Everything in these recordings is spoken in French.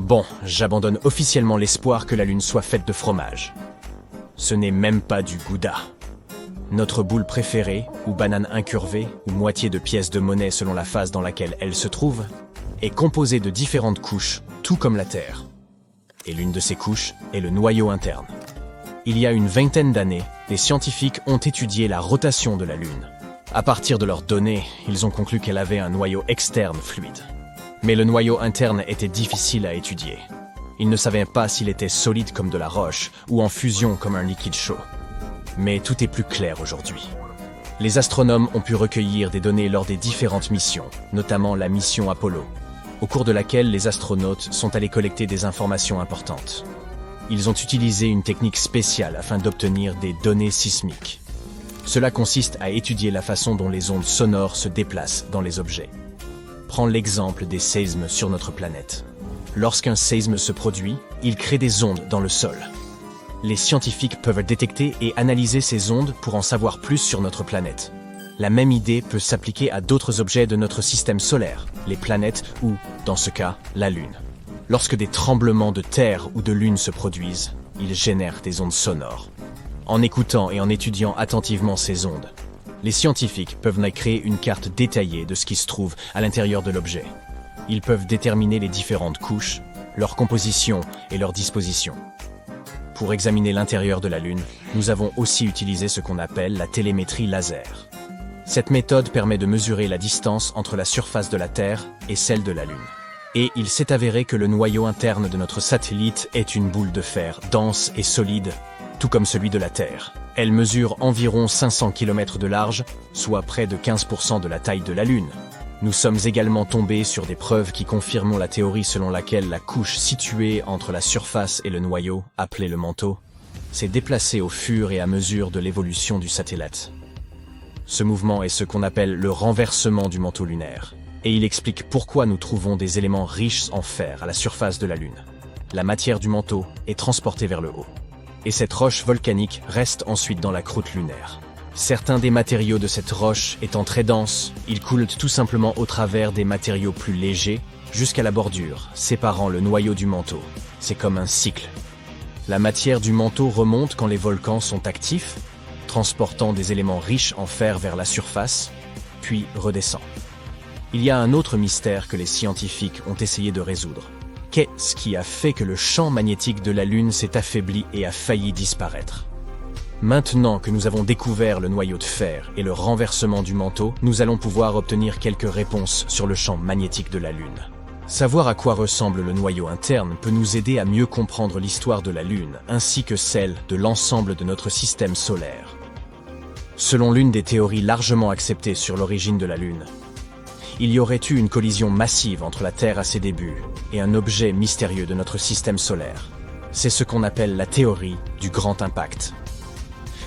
Bon, j'abandonne officiellement l'espoir que la Lune soit faite de fromage. Ce n'est même pas du Gouda. Notre boule préférée, ou banane incurvée, ou moitié de pièces de monnaie selon la phase dans laquelle elle se trouve, est composée de différentes couches, tout comme la Terre. Et l'une de ces couches est le noyau interne. Il y a une vingtaine d'années, les scientifiques ont étudié la rotation de la Lune. À partir de leurs données, ils ont conclu qu'elle avait un noyau externe fluide. Mais le noyau interne était difficile à étudier. Ils ne savaient pas s'il était solide comme de la roche ou en fusion comme un liquide chaud. Mais tout est plus clair aujourd'hui. Les astronomes ont pu recueillir des données lors des différentes missions, notamment la mission Apollo, au cours de laquelle les astronautes sont allés collecter des informations importantes. Ils ont utilisé une technique spéciale afin d'obtenir des données sismiques. Cela consiste à étudier la façon dont les ondes sonores se déplacent dans les objets. Prends l'exemple des séismes sur notre planète. Lorsqu'un séisme se produit, il crée des ondes dans le sol. Les scientifiques peuvent détecter et analyser ces ondes pour en savoir plus sur notre planète. La même idée peut s'appliquer à d'autres objets de notre système solaire, les planètes ou, dans ce cas, la Lune. Lorsque des tremblements de terre ou de lune se produisent, ils génèrent des ondes sonores. En écoutant et en étudiant attentivement ces ondes, les scientifiques peuvent créer une carte détaillée de ce qui se trouve à l'intérieur de l'objet. Ils peuvent déterminer les différentes couches, leur composition et leur disposition. Pour examiner l'intérieur de la Lune, nous avons aussi utilisé ce qu'on appelle la télémétrie laser. Cette méthode permet de mesurer la distance entre la surface de la Terre et celle de la Lune. Et il s'est avéré que le noyau interne de notre satellite est une boule de fer dense et solide, tout comme celui de la Terre. Elle mesure environ 500 km de large, soit près de 15% de la taille de la Lune. Nous sommes également tombés sur des preuves qui confirment la théorie selon laquelle la couche située entre la surface et le noyau, appelée le manteau, s'est déplacée au fur et à mesure de l'évolution du satellite. Ce mouvement est ce qu'on appelle le renversement du manteau lunaire, et il explique pourquoi nous trouvons des éléments riches en fer à la surface de la Lune. La matière du manteau est transportée vers le haut. Et cette roche volcanique reste ensuite dans la croûte lunaire. Certains des matériaux de cette roche étant très denses, ils coulent tout simplement au travers des matériaux plus légers jusqu'à la bordure, séparant le noyau du manteau. C'est comme un cycle. La matière du manteau remonte quand les volcans sont actifs, transportant des éléments riches en fer vers la surface, puis redescend. Il y a un autre mystère que les scientifiques ont essayé de résoudre. Qu'est-ce qui a fait que le champ magnétique de la Lune s'est affaibli et a failli disparaître? Maintenant que nous avons découvert le noyau de fer et le renversement du manteau, nous allons pouvoir obtenir quelques réponses sur le champ magnétique de la Lune. Savoir à quoi ressemble le noyau interne peut nous aider à mieux comprendre l'histoire de la Lune, ainsi que celle de l'ensemble de notre système solaire. Selon l'une des théories largement acceptées sur l'origine de la Lune, il y aurait eu une collision massive entre la Terre à ses débuts et un objet mystérieux de notre système solaire. C'est ce qu'on appelle la théorie du grand impact.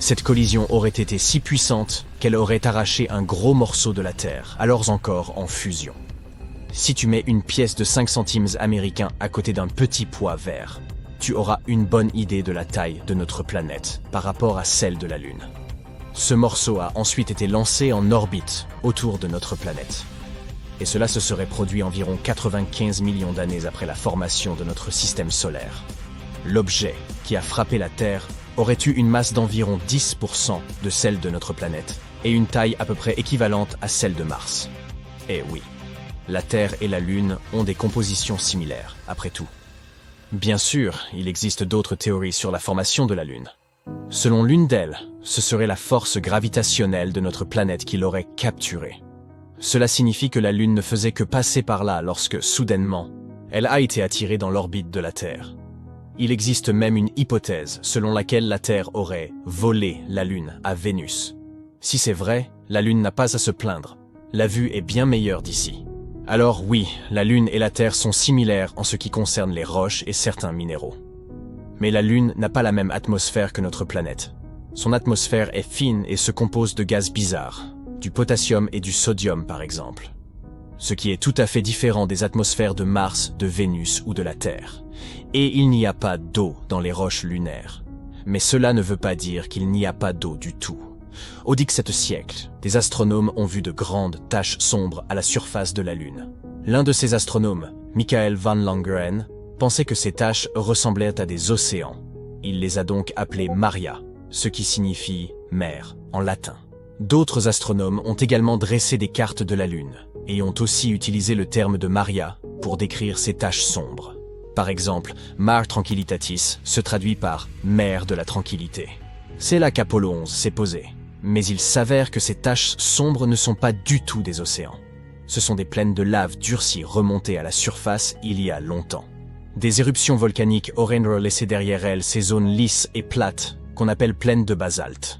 Cette collision aurait été si puissante qu'elle aurait arraché un gros morceau de la Terre, alors encore en fusion. Si tu mets une pièce de 5 centimes américains à côté d'un petit pois vert, tu auras une bonne idée de la taille de notre planète par rapport à celle de la Lune. Ce morceau a ensuite été lancé en orbite autour de notre planète. Et cela se serait produit environ 95 millions d'années après la formation de notre système solaire. L'objet qui a frappé la Terre aurait eu une masse d'environ 10% de celle de notre planète et une taille à peu près équivalente à celle de Mars. Et oui, la Terre et la Lune ont des compositions similaires, après tout. Bien sûr, il existe d'autres théories sur la formation de la Lune. Selon l'une d'elles, ce serait la force gravitationnelle de notre planète qui l'aurait capturée. Cela signifie que la Lune ne faisait que passer par là lorsque, soudainement, elle a été attirée dans l'orbite de la Terre. Il existe même une hypothèse selon laquelle la Terre aurait volé la Lune à Vénus. Si c'est vrai, la Lune n'a pas à se plaindre. La vue est bien meilleure d'ici. Alors oui, la Lune et la Terre sont similaires en ce qui concerne les roches et certains minéraux. Mais la Lune n'a pas la même atmosphère que notre planète. Son atmosphère est fine et se compose de gaz bizarres. Du potassium et du sodium par exemple. Ce qui est tout à fait différent des atmosphères de Mars, de Vénus ou de la Terre. Et il n'y a pas d'eau dans les roches lunaires. Mais cela ne veut pas dire qu'il n'y a pas d'eau du tout. Au XVIIe siècle, des astronomes ont vu de grandes taches sombres à la surface de la Lune. L'un de ces astronomes, Michael van Langeren, pensaient que ces taches ressemblaient à des océans. Il les a donc appelées Maria, ce qui signifie « mer » en latin. D'autres astronomes ont également dressé des cartes de la Lune et ont aussi utilisé le terme de Maria pour décrire ces taches sombres. Par exemple, Mare Tranquillitatis se traduit par « mer de la tranquillité ». C'est là qu'Apollo 11 s'est posé. Mais il s'avère que ces taches sombres ne sont pas du tout des océans. Ce sont des plaines de lave durcies remontées à la surface il y a longtemps. Des éruptions volcaniques auraient laissé derrière elles ces zones lisses et plates qu'on appelle plaines de basalte.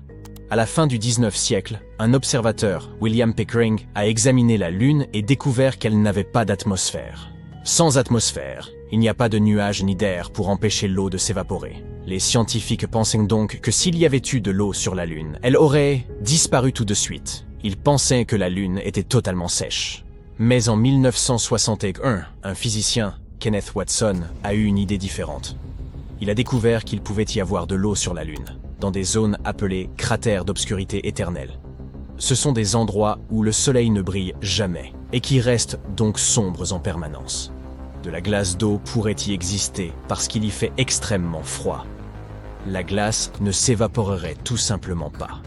À la fin du 19e siècle, un observateur, William Pickering, a examiné la Lune et découvert qu'elle n'avait pas d'atmosphère. Sans atmosphère, il n'y a pas de nuages ni d'air pour empêcher l'eau de s'évaporer. Les scientifiques pensaient donc que s'il y avait eu de l'eau sur la Lune, elle aurait disparu tout de suite. Ils pensaient que la Lune était totalement sèche. Mais en 1961, un physicien, Kenneth Watson, a eu une idée différente. Il a découvert qu'il pouvait y avoir de l'eau sur la Lune, dans des zones appelées cratères d'obscurité éternelle. Ce sont des endroits où le soleil ne brille jamais et qui restent donc sombres en permanence. De la glace d'eau pourrait y exister parce qu'il y fait extrêmement froid. La glace ne s'évaporerait tout simplement pas.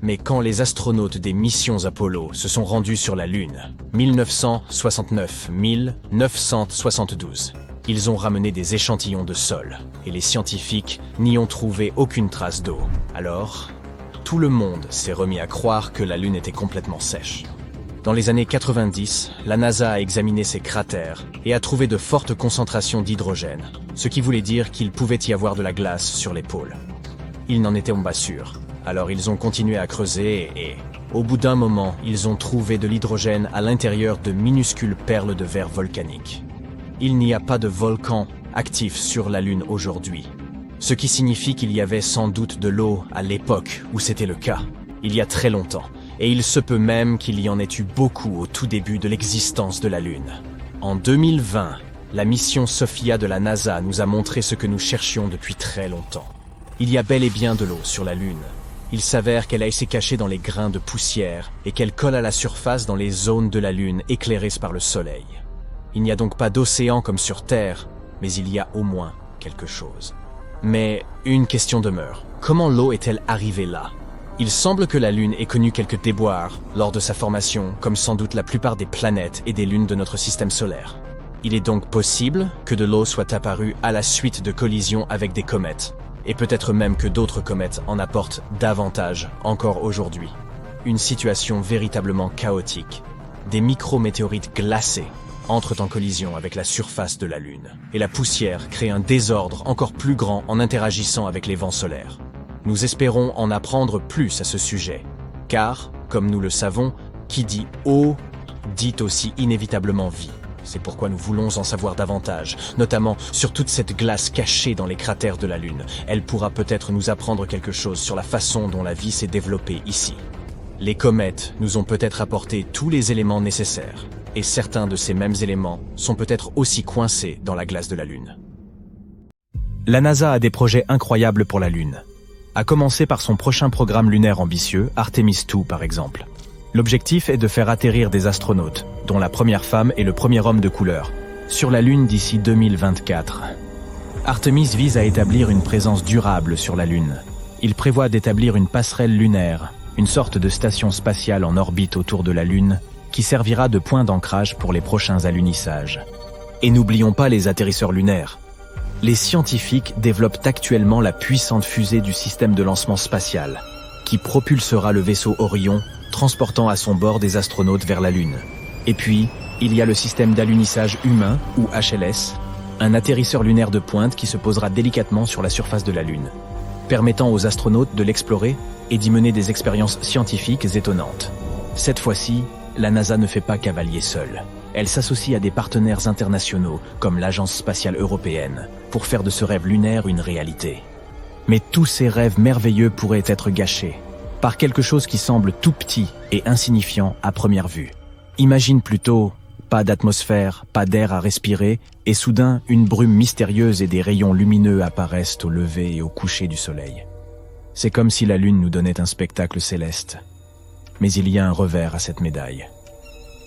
Mais quand les astronautes des missions Apollo se sont rendus sur la Lune, 1969-1972, ils ont ramené des échantillons de sol, et les scientifiques n'y ont trouvé aucune trace d'eau. Alors, tout le monde s'est remis à croire que la Lune était complètement sèche. Dans les années 90, la NASA a examiné ces cratères et a trouvé de fortes concentrations d'hydrogène, ce qui voulait dire qu'il pouvait y avoir de la glace sur les pôles. Ils n'en étaient pas sûrs, alors ils ont continué à creuser et, au bout d'un moment, ils ont trouvé de l'hydrogène à l'intérieur de minuscules perles de verre volcanique. Il n'y a pas de volcan actif sur la Lune aujourd'hui, ce qui signifie qu'il y avait sans doute de l'eau à l'époque où c'était le cas, il y a très longtemps. Et il se peut même qu'il y en ait eu beaucoup au tout début de l'existence de la Lune. En 2020, la mission Sophia de la NASA nous a montré ce que nous cherchions depuis très longtemps. Il y a bel et bien de l'eau sur la Lune. Il s'avère qu'elle a été cachée dans les grains de poussière et qu'elle colle à la surface dans les zones de la Lune éclairées par le Soleil. Il n'y a donc pas d'océan comme sur Terre, mais il y a au moins quelque chose. Mais une question demeure. Comment l'eau est-elle arrivée là ? Il semble que la Lune ait connu quelques déboires lors de sa formation, comme sans doute la plupart des planètes et des lunes de notre système solaire. Il est donc possible que de l'eau soit apparue à la suite de collisions avec des comètes, et peut-être même que d'autres comètes en apportent davantage encore aujourd'hui. Une situation véritablement chaotique. Des micrométéorites glacées entrent en collision avec la surface de la Lune, et la poussière crée un désordre encore plus grand en interagissant avec les vents solaires. Nous espérons en apprendre plus à ce sujet, car, comme nous le savons, qui dit eau dit aussi inévitablement vie. C'est pourquoi nous voulons en savoir davantage, notamment sur toute cette glace cachée dans les cratères de la Lune. Elle pourra peut-être nous apprendre quelque chose sur la façon dont la vie s'est développée ici. Les comètes nous ont peut-être apporté tous les éléments nécessaires, et certains de ces mêmes éléments sont peut-être aussi coincés dans la glace de la Lune. La NASA a des projets incroyables pour la Lune. À commencer par son prochain programme lunaire ambitieux, Artemis II par exemple. L'objectif est de faire atterrir des astronautes, dont la première femme et le premier homme de couleur, sur la Lune d'ici 2024. Artemis vise à établir une présence durable sur la Lune. Il prévoit d'établir une passerelle lunaire, une sorte de station spatiale en orbite autour de la Lune, qui servira de point d'ancrage pour les prochains alunissages. Et n'oublions pas les atterrisseurs lunaires. Les scientifiques développent actuellement la puissante fusée du système de lancement spatial, qui propulsera le vaisseau Orion, transportant à son bord des astronautes vers la Lune. Et puis, il y a le système d'alunissage humain, ou HLS, un atterrisseur lunaire de pointe qui se posera délicatement sur la surface de la Lune, permettant aux astronautes de l'explorer et d'y mener des expériences scientifiques étonnantes. Cette fois-ci, la NASA ne fait pas cavalier seul. Elle s'associe à des partenaires internationaux, comme l'Agence spatiale européenne, pour faire de ce rêve lunaire une réalité. Mais tous ces rêves merveilleux pourraient être gâchés par quelque chose qui semble tout petit et insignifiant à première vue. Imagine plutôt pas d'atmosphère, pas d'air à respirer, et soudain une brume mystérieuse et des rayons lumineux apparaissent au lever et au coucher du soleil. C'est comme si la Lune nous donnait un spectacle céleste. Mais il y a un revers à cette médaille.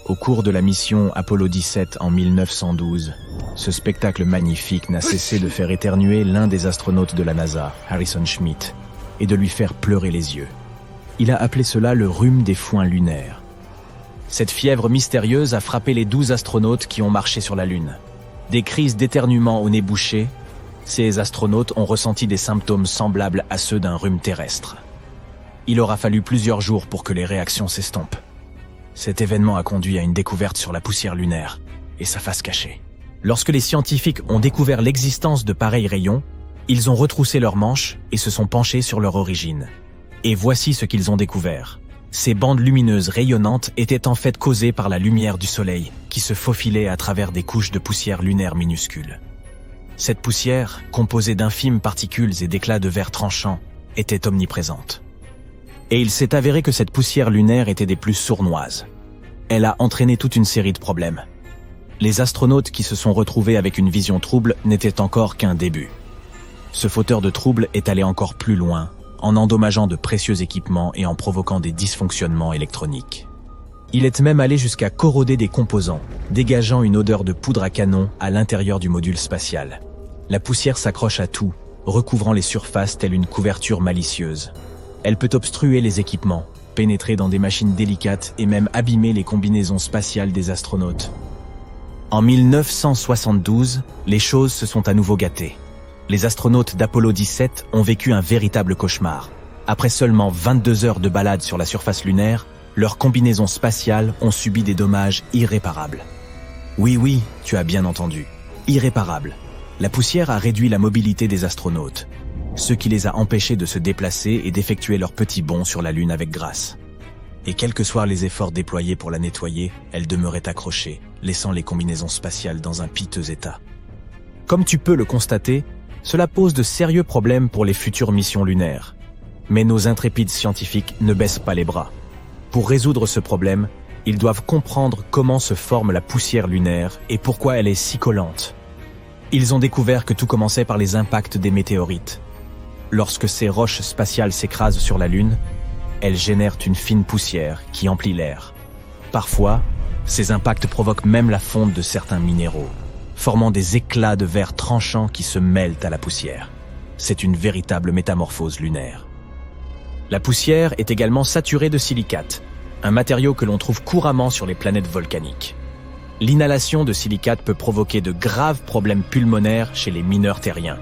Au cours de la mission Apollo 17 en 1912, ce spectacle magnifique n'a cessé de faire éternuer l'un des astronautes de la NASA, Harrison Schmitt, et de lui faire pleurer les yeux. Il a appelé cela le rhume des foins lunaires. Cette fièvre mystérieuse a frappé les 12 astronautes qui ont marché sur la Lune. Des crises d'éternuement au nez bouché, ces astronautes ont ressenti des symptômes semblables à ceux d'un rhume terrestre. Il aura fallu plusieurs jours pour que les réactions s'estompent. Cet événement a conduit à une découverte sur la poussière lunaire et sa face cachée. Lorsque les scientifiques ont découvert l'existence de pareils rayons, ils ont retroussé leurs manches et se sont penchés sur leur origine. Et voici ce qu'ils ont découvert. Ces bandes lumineuses rayonnantes étaient en fait causées par la lumière du soleil qui se faufilait à travers des couches de poussière lunaire minuscules. Cette poussière, composée d'infimes particules et d'éclats de verre tranchants, était omniprésente. Et il s'est avéré que cette poussière lunaire était des plus sournoises. Elle a entraîné toute une série de problèmes. Les astronautes qui se sont retrouvés avec une vision trouble n'étaient encore qu'un début. Ce fauteur de troubles est allé encore plus loin, en endommageant de précieux équipements et en provoquant des dysfonctionnements électroniques. Il est même allé jusqu'à corroder des composants, dégageant une odeur de poudre à canon à l'intérieur du module spatial. La poussière s'accroche à tout, recouvrant les surfaces telle une couverture malicieuse. Elle peut obstruer les équipements, pénétrer dans des machines délicates et même abîmer les combinaisons spatiales des astronautes. En 1972, les choses se sont à nouveau gâtées. Les astronautes d'Apollo 17 ont vécu un véritable cauchemar. Après seulement 22 heures de balade sur la surface lunaire, leurs combinaisons spatiales ont subi des dommages irréparables. Oui, tu as bien entendu. Irréparables. La poussière a réduit la mobilité des astronautes, ce qui les a empêchés de se déplacer et d'effectuer leur petit bond sur la Lune avec grâce. Et quels que soient les efforts déployés pour la nettoyer, elle demeurait accrochée, laissant les combinaisons spatiales dans un piteux état. Comme tu peux le constater, cela pose de sérieux problèmes pour les futures missions lunaires. Mais nos intrépides scientifiques ne baissent pas les bras. Pour résoudre ce problème, ils doivent comprendre comment se forme la poussière lunaire et pourquoi elle est si collante. Ils ont découvert que tout commençait par les impacts des météorites. Lorsque ces roches spatiales s'écrasent sur la Lune, elles génèrent une fine poussière qui emplit l'air. Parfois, ces impacts provoquent même la fonte de certains minéraux, formant des éclats de verre tranchants qui se mêlent à la poussière. C'est une véritable métamorphose lunaire. La poussière est également saturée de silicate, un matériau que l'on trouve couramment sur les planètes volcaniques. L'inhalation de silicate peut provoquer de graves problèmes pulmonaires chez les mineurs terriens.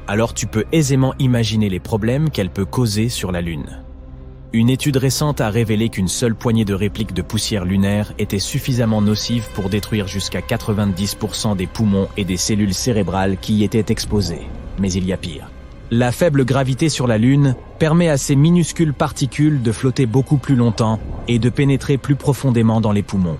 Alors tu peux aisément imaginer les problèmes qu'elle peut causer sur la Lune. Une étude récente a révélé qu'une seule poignée de répliques de poussière lunaire était suffisamment nocive pour détruire jusqu'à 90% des poumons et des cellules cérébrales qui y étaient exposées. Mais il y a pire. La faible gravité sur la Lune permet à ces minuscules particules de flotter beaucoup plus longtemps et de pénétrer plus profondément dans les poumons.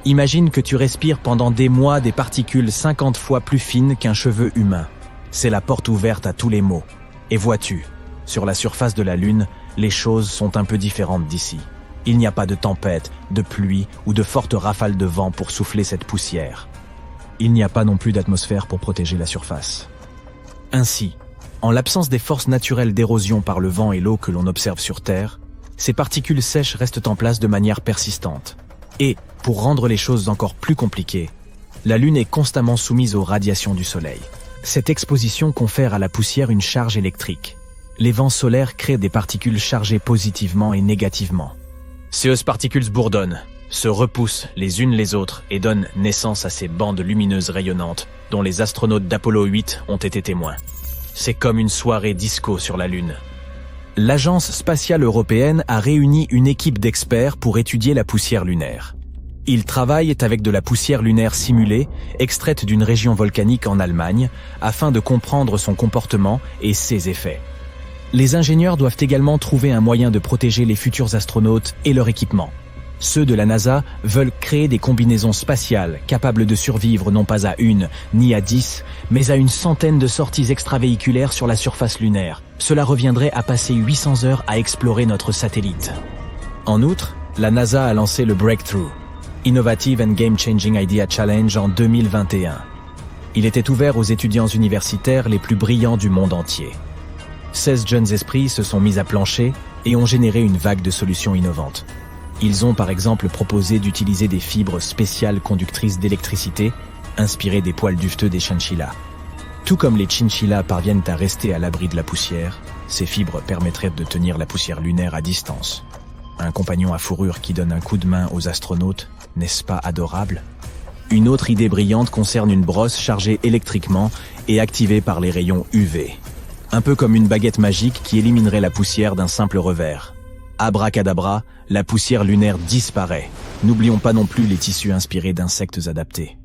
Imagine que tu respires pendant des mois des particules 50 fois plus fines qu'un cheveu humain. C'est la porte ouverte à tous les maux. Et vois-tu, sur la surface de la Lune, les choses sont un peu différentes d'ici. Il n'y a pas de tempête, de pluie ou de fortes rafales de vent pour souffler cette poussière. Il n'y a pas non plus d'atmosphère pour protéger la surface. Ainsi, en l'absence des forces naturelles d'érosion par le vent et l'eau que l'on observe sur Terre, ces particules sèches restent en place de manière persistante. Et, pour rendre les choses encore plus compliquées, la Lune est constamment soumise aux radiations du Soleil. Cette exposition confère à la poussière une charge électrique. Les vents solaires créent des particules chargées positivement et négativement. Ces particules bourdonnent, se repoussent les unes les autres et donnent naissance à ces bandes lumineuses rayonnantes dont les astronautes d'Apollo 8 ont été témoins. C'est comme une soirée disco sur la Lune. L'Agence spatiale européenne a réuni une équipe d'experts pour étudier la poussière lunaire. Ils travaillent avec de la poussière lunaire simulée, extraite d'une région volcanique en Allemagne, afin de comprendre son comportement et ses effets. Les ingénieurs doivent également trouver un moyen de protéger les futurs astronautes et leur équipement. Ceux de la NASA veulent créer des combinaisons spatiales capables de survivre non pas à 1 ni à 10, mais à une centaine de sorties extravéhiculaires sur la surface lunaire. Cela reviendrait à passer 800 heures à explorer notre satellite. En outre, la NASA a lancé le Breakthrough, Innovative and Game-Changing Idea Challenge en 2021. Il était ouvert aux étudiants universitaires les plus brillants du monde entier. 16 jeunes esprits se sont mis à plancher et ont généré une vague de solutions innovantes. Ils ont par exemple proposé d'utiliser des fibres spéciales conductrices d'électricité, inspirées des poils duveteux des chinchillas. Tout comme les chinchillas parviennent à rester à l'abri de la poussière, ces fibres permettraient de tenir la poussière lunaire à distance. Un compagnon à fourrure qui donne un coup de main aux astronautes, n'est-ce pas adorable? Une autre idée brillante concerne une brosse chargée électriquement et activée par les rayons UV. Un peu comme une baguette magique qui éliminerait la poussière d'un simple revers. Abracadabra, la poussière lunaire disparaît. N'oublions pas non plus les tissus inspirés d'insectes adaptés.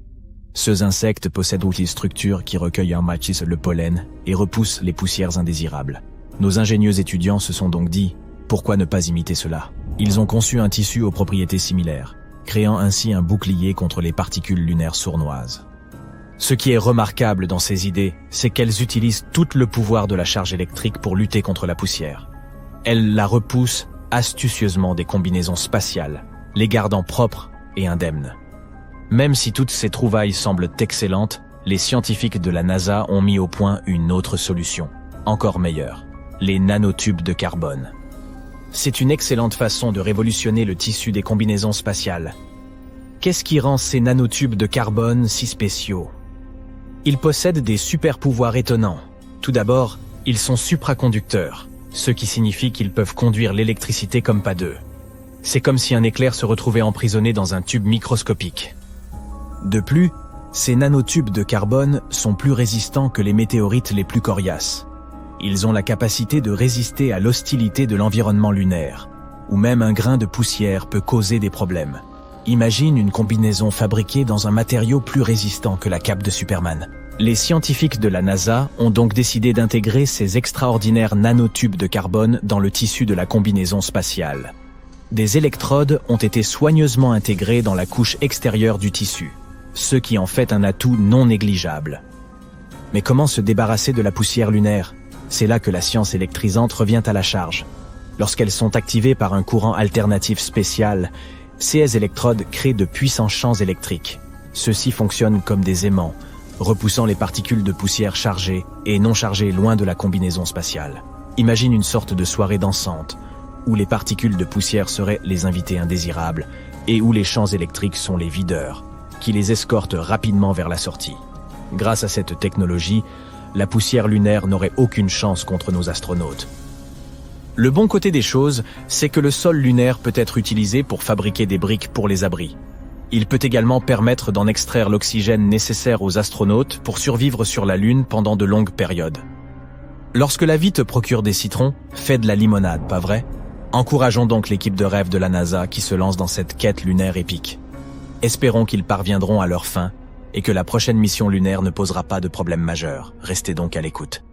Ces insectes possèdent une structure qui recueille en maïs le pollen et repousse les poussières indésirables. Nos ingénieux étudiants se sont donc dit, pourquoi ne pas imiter cela? Ils ont conçu un tissu aux propriétés similaires, créant ainsi un bouclier contre les particules lunaires sournoises. Ce qui est remarquable dans ces idées, c'est qu'elles utilisent tout le pouvoir de la charge électrique pour lutter contre la poussière. Elles la repoussent astucieusement des combinaisons spatiales, les gardant propres et indemnes. Même si toutes ces trouvailles semblent excellentes, les scientifiques de la NASA ont mis au point une autre solution, encore meilleure, les nanotubes de carbone. C'est une excellente façon de révolutionner le tissu des combinaisons spatiales. Qu'est-ce qui rend ces nanotubes de carbone si spéciaux? Ils possèdent des super-pouvoirs étonnants. Tout d'abord, ils sont supraconducteurs, ce qui signifie qu'ils peuvent conduire l'électricité comme pas deux. C'est comme si un éclair se retrouvait emprisonné dans un tube microscopique. De plus, ces nanotubes de carbone sont plus résistants que les météorites les plus coriaces. Ils ont la capacité de résister à l'hostilité de l'environnement lunaire, où même un grain de poussière peut causer des problèmes. Imagine une combinaison fabriquée dans un matériau plus résistant que la cape de Superman. Les scientifiques de la NASA ont donc décidé d'intégrer ces extraordinaires nanotubes de carbone dans le tissu de la combinaison spatiale. Des électrodes ont été soigneusement intégrées dans la couche extérieure du tissu, ce qui en fait un atout non négligeable. Mais comment se débarrasser de la poussière lunaire? C'est là que la science électrisante revient à la charge. Lorsqu'elles sont activées par un courant alternatif spécial, ces électrodes créent de puissants champs électriques. Ceux-ci fonctionnent comme des aimants, repoussant les particules de poussière chargées et non chargées loin de la combinaison spatiale. Imagine une sorte de soirée dansante, où les particules de poussière seraient les invités indésirables et où les champs électriques sont les videurs, qui les escortent rapidement vers la sortie. Grâce à cette technologie, la poussière lunaire n'aurait aucune chance contre nos astronautes. Le bon côté des choses, c'est que le sol lunaire peut être utilisé pour fabriquer des briques pour les abris. Il peut également permettre d'en extraire l'oxygène nécessaire aux astronautes pour survivre sur la Lune pendant de longues périodes. Lorsque la vie te procure des citrons, fais de la limonade, pas vrai? Encourageons donc l'équipe de rêve de la NASA qui se lance dans cette quête lunaire épique. Espérons qu'ils parviendront à leur fin et que la prochaine mission lunaire ne posera pas de problème majeur. Restez donc à l'écoute.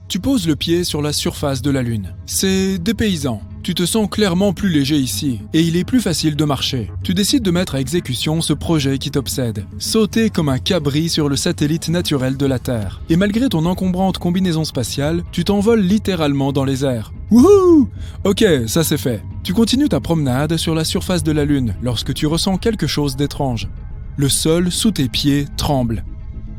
Tu poses le pied sur la surface de la Lune. C'est dépaysant. Tu te sens clairement plus léger ici, et il est plus facile de marcher. Tu décides de mettre à exécution ce projet qui t'obsède. Sauter comme un cabri sur le satellite naturel de la Terre. Et malgré ton encombrante combinaison spatiale, tu t'envoles littéralement dans les airs. Wouhou! Ok, ça c'est fait. Tu continues ta promenade sur la surface de la Lune lorsque tu ressens quelque chose d'étrange. Le sol sous tes pieds tremble.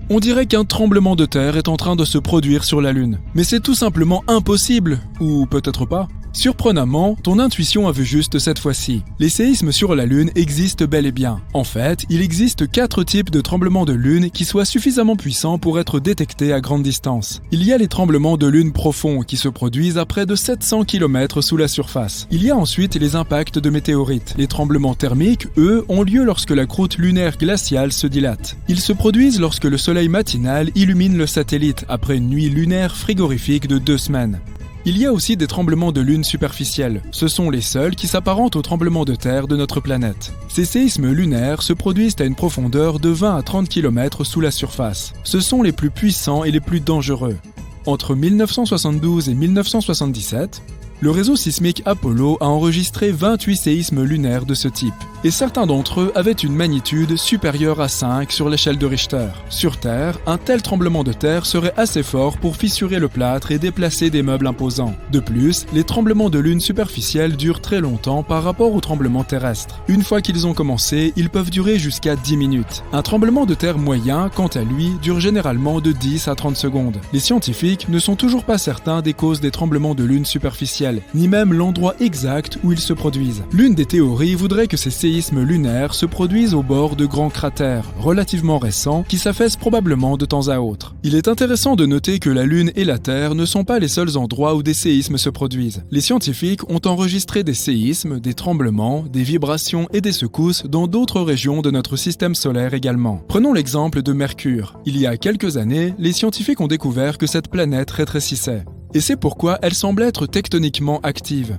On dirait qu'un tremblement de terre est en train de se produire sur la Lune. Mais c'est tout simplement impossible, ou peut-être pas. Surprenamment, ton intuition a vu juste cette fois-ci. Les séismes sur la Lune existent bel et bien. En fait, il existe 4 types de tremblements de Lune qui soient suffisamment puissants pour être détectés à grande distance. Il y a les tremblements de Lune profonds qui se produisent à près de 700 km sous la surface. Il y a ensuite les impacts de météorites. Les tremblements thermiques, eux, ont lieu lorsque la croûte lunaire glaciale se dilate. Ils se produisent lorsque le soleil matinal illumine le satellite après une nuit lunaire frigorifique de 2 semaines. Il y a aussi des tremblements de lune superficiels. Ce sont les seuls qui s'apparentent aux tremblements de terre de notre planète. Ces séismes lunaires se produisent à une profondeur de 20 à 30 km sous la surface. Ce sont les plus puissants et les plus dangereux. Entre 1972 et 1977, le réseau sismique Apollo a enregistré 28 séismes lunaires de ce type, et certains d'entre eux avaient une magnitude supérieure à 5 sur l'échelle de Richter. Sur Terre, un tel tremblement de terre serait assez fort pour fissurer le plâtre et déplacer des meubles imposants. De plus, les tremblements de lune superficiels durent très longtemps par rapport aux tremblements terrestres. Une fois qu'ils ont commencé, ils peuvent durer jusqu'à 10 minutes. Un tremblement de terre moyen, quant à lui, dure généralement de 10 à 30 secondes. Les scientifiques ne sont toujours pas certains des causes des tremblements de lune superficiels. réels, ni même l'endroit exact où ils se produisent. L'une des théories voudrait que ces séismes lunaires se produisent au bord de grands cratères, relativement récents, qui s'affaissent probablement de temps à autre. Il est intéressant de noter que la Lune et la Terre ne sont pas les seuls endroits où des séismes se produisent. Les scientifiques ont enregistré des séismes, des tremblements, des vibrations et des secousses dans d'autres régions de notre système solaire également. Prenons l'exemple de Mercure. Il y a quelques années, les scientifiques ont découvert que cette planète rétrécissait. Et c'est pourquoi elle semble être tectoniquement active.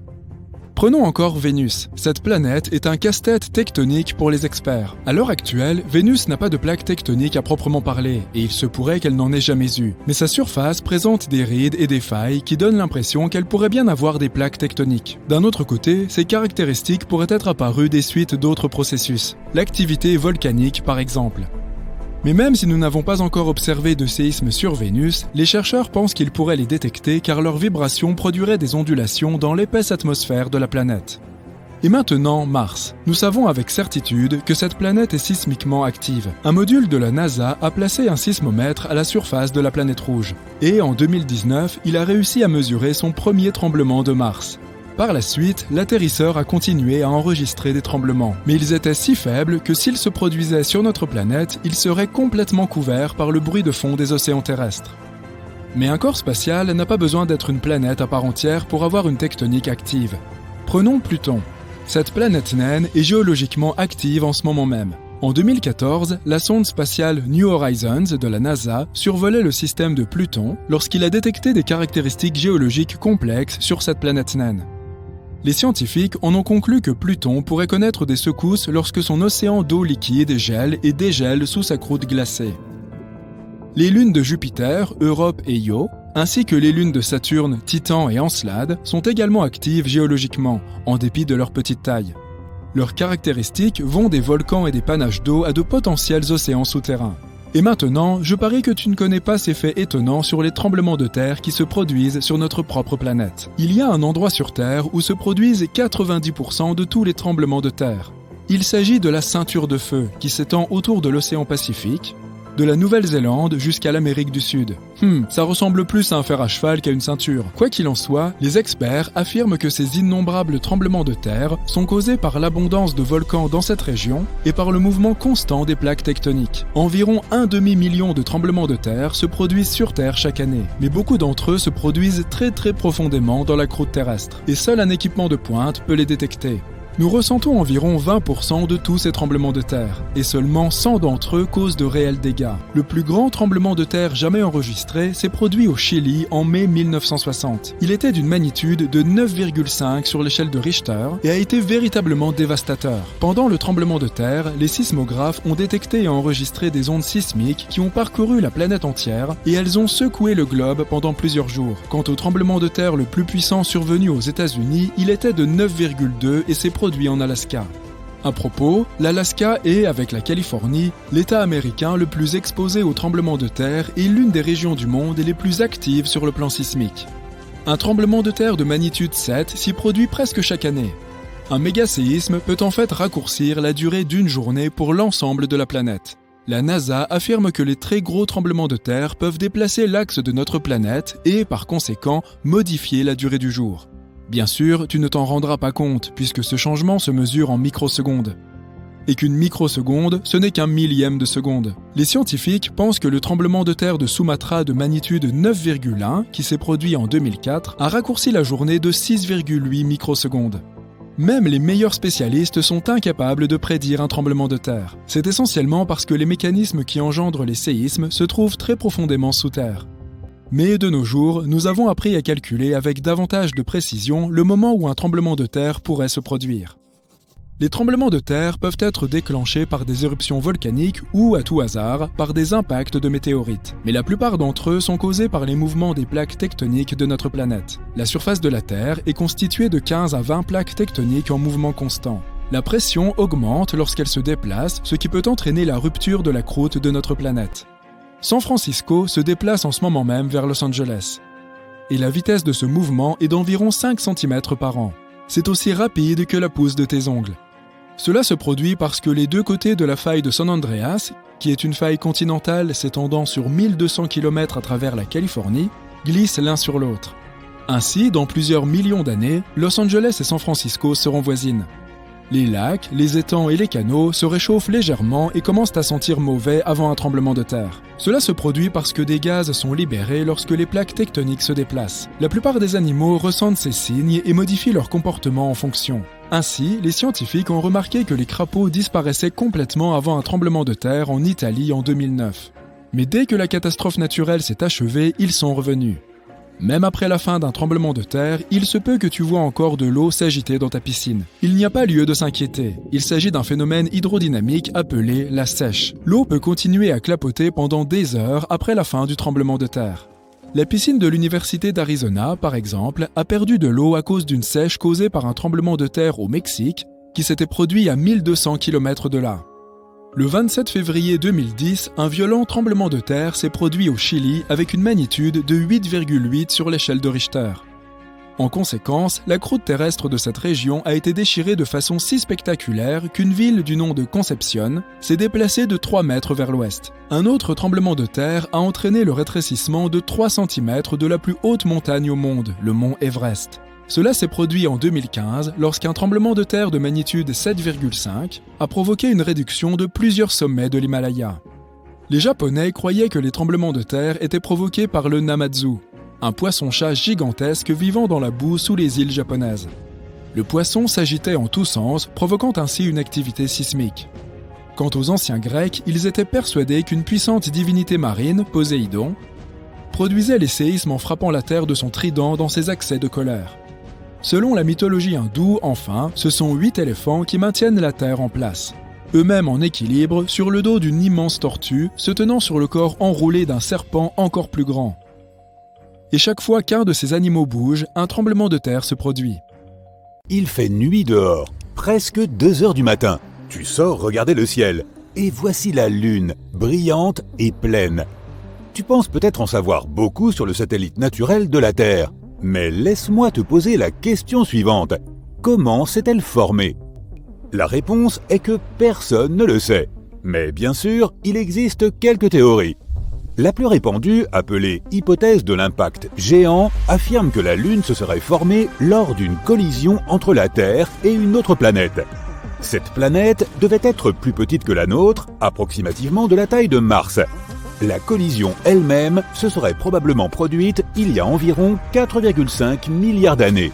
Prenons encore Vénus. Cette planète est un casse-tête tectonique pour les experts. À l'heure actuelle, Vénus n'a pas de plaque tectonique à proprement parler, et il se pourrait qu'elle n'en ait jamais eu. Mais sa surface présente des rides et des failles qui donnent l'impression qu'elle pourrait bien avoir des plaques tectoniques. D'un autre côté, ces caractéristiques pourraient être apparues des suites d'autres processus. L'activité volcanique, par exemple. Mais même si nous n'avons pas encore observé de séismes sur Vénus, les chercheurs pensent qu'ils pourraient les détecter car leurs vibrations produiraient des ondulations dans l'épaisse atmosphère de la planète. Et maintenant, Mars. Nous savons avec certitude que cette planète est sismiquement active. Un module de la NASA a placé un sismomètre à la surface de la planète rouge. Et en 2019, il a réussi à mesurer son premier tremblement de Mars. Par la suite, l'atterrisseur a continué à enregistrer des tremblements, mais ils étaient si faibles que s'ils se produisaient sur notre planète, ils seraient complètement couverts par le bruit de fond des océans terrestres. Mais un corps spatial n'a pas besoin d'être une planète à part entière pour avoir une tectonique active. Prenons Pluton. Cette planète naine est géologiquement active en ce moment même. En 2014, la sonde spatiale New Horizons de la NASA survolait le système de Pluton lorsqu'il a détecté des caractéristiques géologiques complexes sur cette planète naine. Les scientifiques en ont conclu que Pluton pourrait connaître des secousses lorsque son océan d'eau liquide gèle et dégèle sous sa croûte glacée. Les lunes de Jupiter, Europe et Io, ainsi que les lunes de Saturne, Titan et Encelade, sont également actives géologiquement, en dépit de leur petite taille. Leurs caractéristiques vont des volcans et des panaches d'eau à de potentiels océans souterrains. Et maintenant, je parie que tu ne connais pas ces faits étonnants sur les tremblements de terre qui se produisent sur notre propre planète. Il y a un endroit sur Terre où se produisent 90% de tous les tremblements de terre. Il s'agit de la ceinture de feu qui s'étend autour de l'océan Pacifique, de la Nouvelle-Zélande jusqu'à l'Amérique du Sud. Ça ressemble plus à un fer à cheval qu'à une ceinture. Quoi qu'il en soit, les experts affirment que ces innombrables tremblements de terre sont causés par l'abondance de volcans dans cette région et par le mouvement constant des plaques tectoniques. Environ 1 demi-million de tremblements de terre se produisent sur Terre chaque année, mais beaucoup d'entre eux se produisent très profondément dans la croûte terrestre, et seul un équipement de pointe peut les détecter. Nous ressentons environ 20% de tous ces tremblements de terre, et seulement 100 d'entre eux causent de réels dégâts. Le plus grand tremblement de terre jamais enregistré s'est produit au Chili en mai 1960. Il était d'une magnitude de 9,5 sur l'échelle de Richter et a été véritablement dévastateur. Pendant le tremblement de terre, les sismographes ont détecté et enregistré des ondes sismiques qui ont parcouru la planète entière et elles ont secoué le globe pendant plusieurs jours. Quant au tremblement de terre le plus puissant survenu aux États-Unis, il était de 9,2 et s'est produit en Alaska. À propos, l'Alaska est, avec la Californie, l'État américain le plus exposé aux tremblements de terre et l'une des régions du monde les plus actives sur le plan sismique. Un tremblement de terre de magnitude 7 s'y produit presque chaque année. Un mégaséisme peut en fait raccourcir la durée d'une journée pour l'ensemble de la planète. La NASA affirme que les très gros tremblements de terre peuvent déplacer l'axe de notre planète et, par conséquent, modifier la durée du jour. Bien sûr, tu ne t'en rendras pas compte, puisque ce changement se mesure en microsecondes. Et qu'une microseconde, ce n'est qu'un millième de seconde. Les scientifiques pensent que le tremblement de terre de Sumatra de magnitude 9,1, qui s'est produit en 2004, a raccourci la journée de 6,8 microsecondes. Même les meilleurs spécialistes sont incapables de prédire un tremblement de terre. C'est essentiellement parce que les mécanismes qui engendrent les séismes se trouvent très profondément sous terre. Mais de nos jours, nous avons appris à calculer avec davantage de précision le moment où un tremblement de terre pourrait se produire. Les tremblements de terre peuvent être déclenchés par des éruptions volcaniques ou, à tout hasard, par des impacts de météorites. Mais la plupart d'entre eux sont causés par les mouvements des plaques tectoniques de notre planète. La surface de la Terre est constituée de 15 à 20 plaques tectoniques en mouvement constant. La pression augmente lorsqu'elle se déplace, ce qui peut entraîner la rupture de la croûte de notre planète. San Francisco se déplace en ce moment même vers Los Angeles. Et la vitesse de ce mouvement est d'environ 5 cm par an. C'est aussi rapide que la pousse de tes ongles. Cela se produit parce que les deux côtés de la faille de San Andreas, qui est une faille continentale s'étendant sur 1200 km à travers la Californie, glissent l'un sur l'autre. Ainsi, dans plusieurs millions d'années, Los Angeles et San Francisco seront voisines. Les lacs, les étangs et les canaux se réchauffent légèrement et commencent à sentir mauvais avant un tremblement de terre. Cela se produit parce que des gaz sont libérés lorsque les plaques tectoniques se déplacent. La plupart des animaux ressentent ces signes et modifient leur comportement en fonction. Ainsi, les scientifiques ont remarqué que les crapauds disparaissaient complètement avant un tremblement de terre en Italie en 2009. Mais dès que la catastrophe naturelle s'est achevée, ils sont revenus. Même après la fin d'un tremblement de terre, il se peut que tu vois encore de l'eau s'agiter dans ta piscine. Il n'y a pas lieu de s'inquiéter. Il s'agit d'un phénomène hydrodynamique appelé la sèche. L'eau peut continuer à clapoter pendant des heures après la fin du tremblement de terre. La piscine de l'Université d'Arizona, par exemple, a perdu de l'eau à cause d'une sèche causée par un tremblement de terre au Mexique qui s'était produit à 1200 km de là. Le 27 février 2010, un violent tremblement de terre s'est produit au Chili avec une magnitude de 8,8 sur l'échelle de Richter. En conséquence, la croûte terrestre de cette région a été déchirée de façon si spectaculaire qu'une ville du nom de Concepción s'est déplacée de 3 mètres vers l'ouest. Un autre tremblement de terre a entraîné le rétrécissement de 3 cm de la plus haute montagne au monde, le mont Everest. Cela s'est produit en 2015 lorsqu'un tremblement de terre de magnitude 7,5 a provoqué une réduction de plusieurs sommets de l'Himalaya. Les Japonais croyaient que les tremblements de terre étaient provoqués par le Namazu, un poisson-chat gigantesque vivant dans la boue sous les îles japonaises. Le poisson s'agitait en tous sens, provoquant ainsi une activité sismique. Quant aux anciens Grecs, ils étaient persuadés qu'une puissante divinité marine, Poséidon, produisait les séismes en frappant la terre de son trident dans ses accès de colère. Selon la mythologie hindoue, enfin, ce sont 8 éléphants qui maintiennent la Terre en place. Eux-mêmes en équilibre sur le dos d'une immense tortue, se tenant sur le corps enroulé d'un serpent encore plus grand. Et chaque fois qu'un de ces animaux bouge, un tremblement de terre se produit. Il fait nuit dehors, presque 2 heures du matin. Tu sors regarder le ciel, et voici la Lune, brillante et pleine. Tu penses peut-être en savoir beaucoup sur le satellite naturel de la Terre. Mais laisse-moi te poser la question suivante. Comment s'est-elle formée? La réponse est que personne ne le sait. Mais bien sûr, il existe quelques théories. La plus répandue, appelée hypothèse de l'impact géant, affirme que la Lune se serait formée lors d'une collision entre la Terre et une autre planète. Cette planète devait être plus petite que la nôtre, approximativement de la taille de Mars. La collision elle-même se serait probablement produite il y a environ 4,5 milliards d'années.